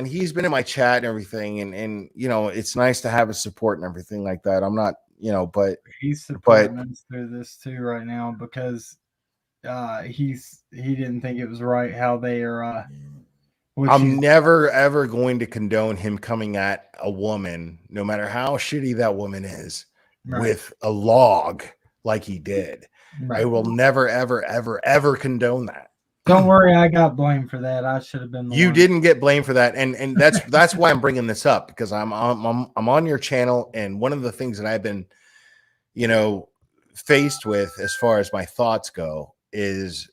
he's been in my chat and everything, and it's nice to have his support and everything like that. I'm not, but he's supporting us through this too right now, because he didn't think it was right how they are. I'm never ever going to condone him coming at a woman, no matter how shitty that woman is, with a log like he did. Right. I will never ever condone that. Don't worry, I got blamed for that. I should have been. You didn't get blamed for that, and that's why I'm bringing this up, because I'm on your channel, and one of the things that I've been, faced with as far as my thoughts go is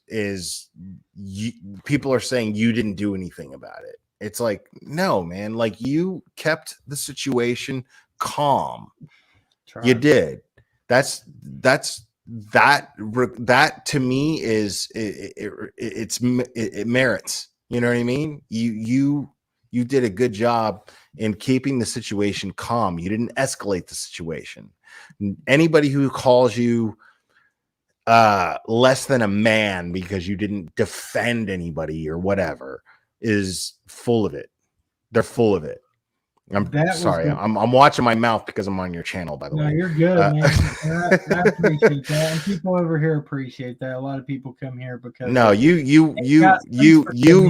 people are saying you didn't do anything about it. It's like, no, man, you kept the situation calm. You did. That to me is it merits. You know what I mean? You did a good job in keeping the situation calm. You didn't escalate the situation. Anybody who calls you less than a man because you didn't defend anybody or whatever is full of it. They're full of it. I'm sorry. I'm watching my mouth because I'm on your channel, by the way. No, you're good, man. I appreciate that. And people over here appreciate that. A lot of people come here because you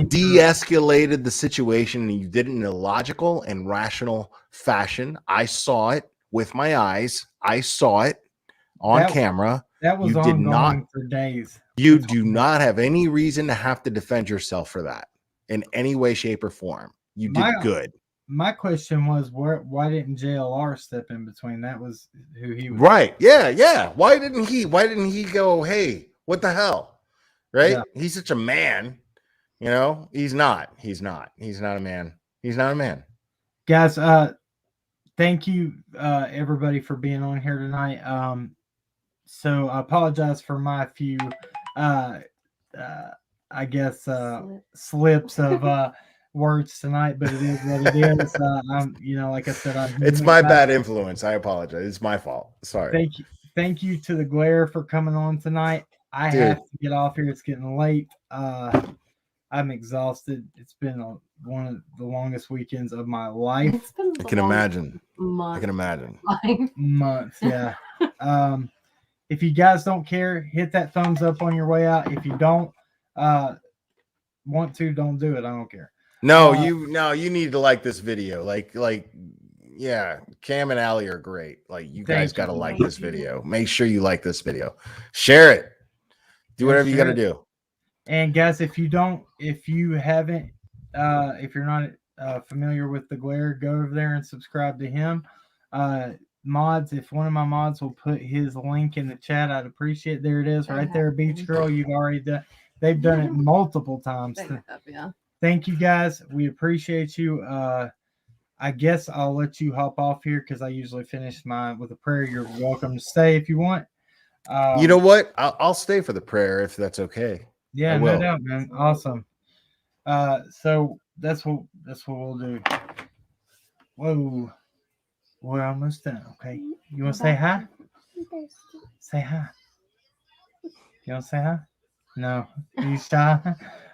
de-escalated the situation, and you did it in a logical and rational fashion. I saw it with my eyes. I saw it on camera. That was ongoing for days. You do not have any reason to have to defend yourself for that in any way, shape, or form. You did good. my question was, why didn't JLR step in between? That was who he was. Right. Yeah. Why didn't he go, hey, what the hell? Right? Yeah. He's such a man. You know, he's not a man. He's not a man. Guys, thank you everybody for being on here tonight. So I apologize for my few I guess slips of words tonight, but it is what it is. I'm, like I said, It's my bad influence. I apologize. It's my fault. Sorry. Thank you to the Glare for coming on tonight. I have to get off here. It's getting late. I'm exhausted. It's been one of the longest weekends of my life. I can imagine. Months, yeah. If you guys don't care, hit that thumbs up on your way out. If you don't want to, don't do it. I don't care. No, you need to like this video. Yeah, Cam and Allie are great. Like, you guys got to like this video. Make sure you like this video. Share it. Do whatever you got to do. And guys, if you're not familiar with the Glare, go over there and subscribe to him. Mods, if one of my mods will put his link in the chat, I'd appreciate it. There it is, right there, Beach Girl. You've already done. They've done it multiple times. Yeah. Thank you, guys. We appreciate you. I guess I'll let you hop off here because I usually finish mine with a prayer. You're welcome to stay if you want. You know what? I'll stay for the prayer if that's okay. Yeah, no doubt, man. Awesome. So that's what we'll do. Whoa, we're almost done. Okay, you want to say hi? Say hi. You want to say hi? No, you shy?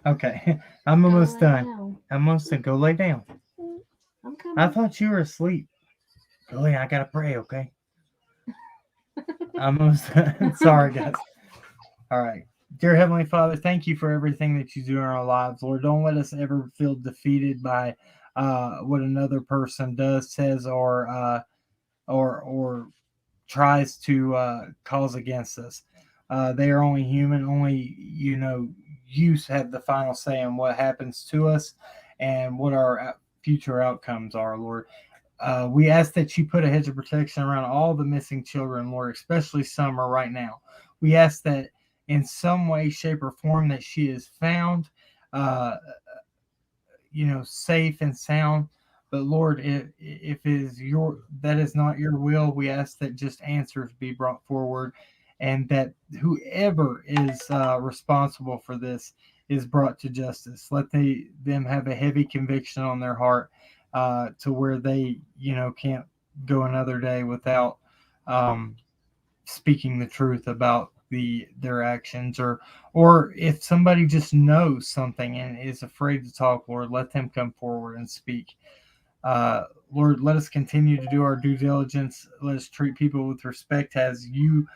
Okay, I'm almost done. I'm almost done. Go lay down. I'm coming. I thought you were asleep. Go lay. I gotta pray. Okay. I'm almost done. Sorry, guys. All right. Dear Heavenly Father, thank you for everything that you do in our lives. Lord, don't let us ever feel defeated by what another person does, says, or tries to cause against us. They are only human. Only you have the final say on what happens to us and what our future outcomes are, Lord. We ask that you put a hedge of protection around all the missing children, Lord, especially Summer right now. We ask that in some way, shape, or form that she is found, safe and sound. But Lord, if that is not your will, we ask that just answers be brought forward, and that whoever is responsible for this is brought to justice. Let them have a heavy conviction on their heart to where they, can't go another day without speaking the truth about their actions, or if somebody just knows something and is afraid to talk, Lord, let them come forward and speak. Lord, let us continue to do our due diligence. Let us treat people with respect as you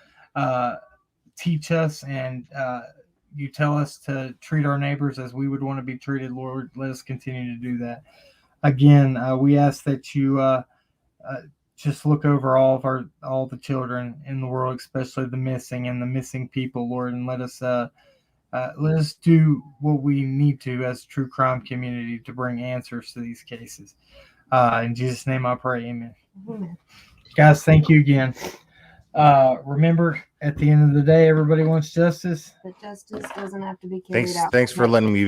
teach us, and you tell us to treat our neighbors as we would want to be treated. Lord, let us continue to do that. Again, we ask that you just look over all the children in the world, especially the missing people, Lord, and let us do what we need to as a true crime community to bring answers to these cases. In Jesus' name I pray, amen. Amen. Guys, thank you again. Remember, at the end of the day, everybody wants justice. But justice doesn't have to be carried out. Thanks for letting me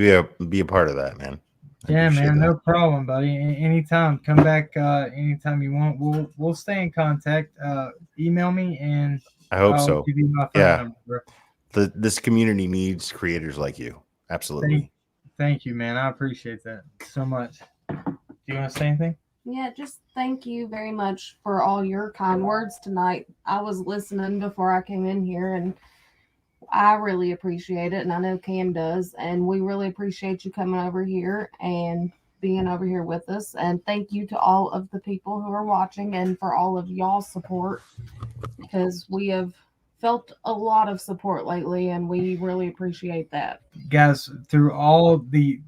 be a part of that, man. Yeah, man, no problem, buddy. Anytime, come back anytime you want. We'll stay in contact. Email me, and I hope so. Give you my phone number, bro. This community needs creators like you. Absolutely. Thank you, man. I appreciate that so much. Do you want to say anything? Yeah, just thank you very much for all your kind words tonight. I was listening before I came in here, and I really appreciate it, and I know Cam does, and we really appreciate you coming over here and being over here with us. And thank you to all of the people who are watching and for all of y'all's support, because we have felt a lot of support lately, and we really appreciate that. Guys, through all the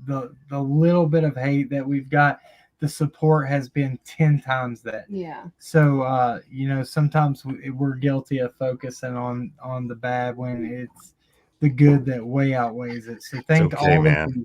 little bit of hate that we've got, the support has been 10 times that. Yeah. So, sometimes we're guilty of focusing on the bad when it's the good that way outweighs it. So thank all of you.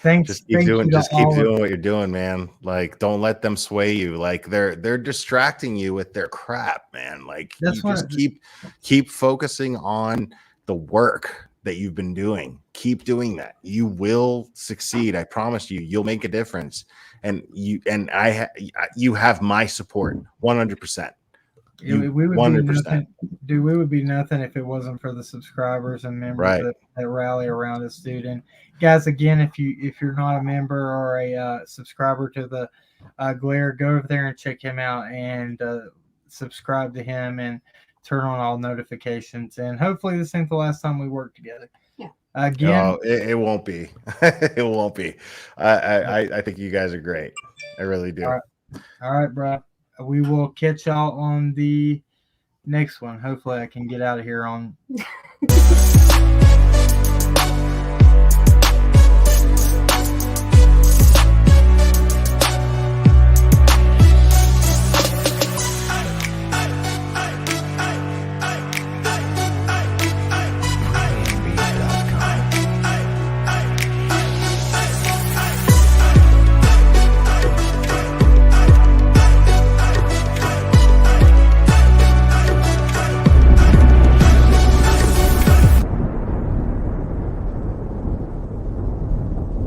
Thanks. Just keep doing what you're doing, man. Like, don't let them sway you. Like, they're distracting you with their crap, man. Like, That's you just keep focusing on the work that you've been doing. Keep doing that. You will succeed. I promise you. You'll make a difference. And you have my support 100%. We would 100%. Be nothing, dude. We would be nothing if it wasn't for the subscribers and members that rally around us, dude. And guys, again, if you're not a member or a subscriber to the Glare, go over there and check him out and subscribe to him and turn on all notifications. And hopefully, this ain't the last time we work together. Yeah. Again, it won't be. It won't be. I think you guys are great. I really do. All right, bro. We will catch y'all on the next one. Hopefully I can get out of here on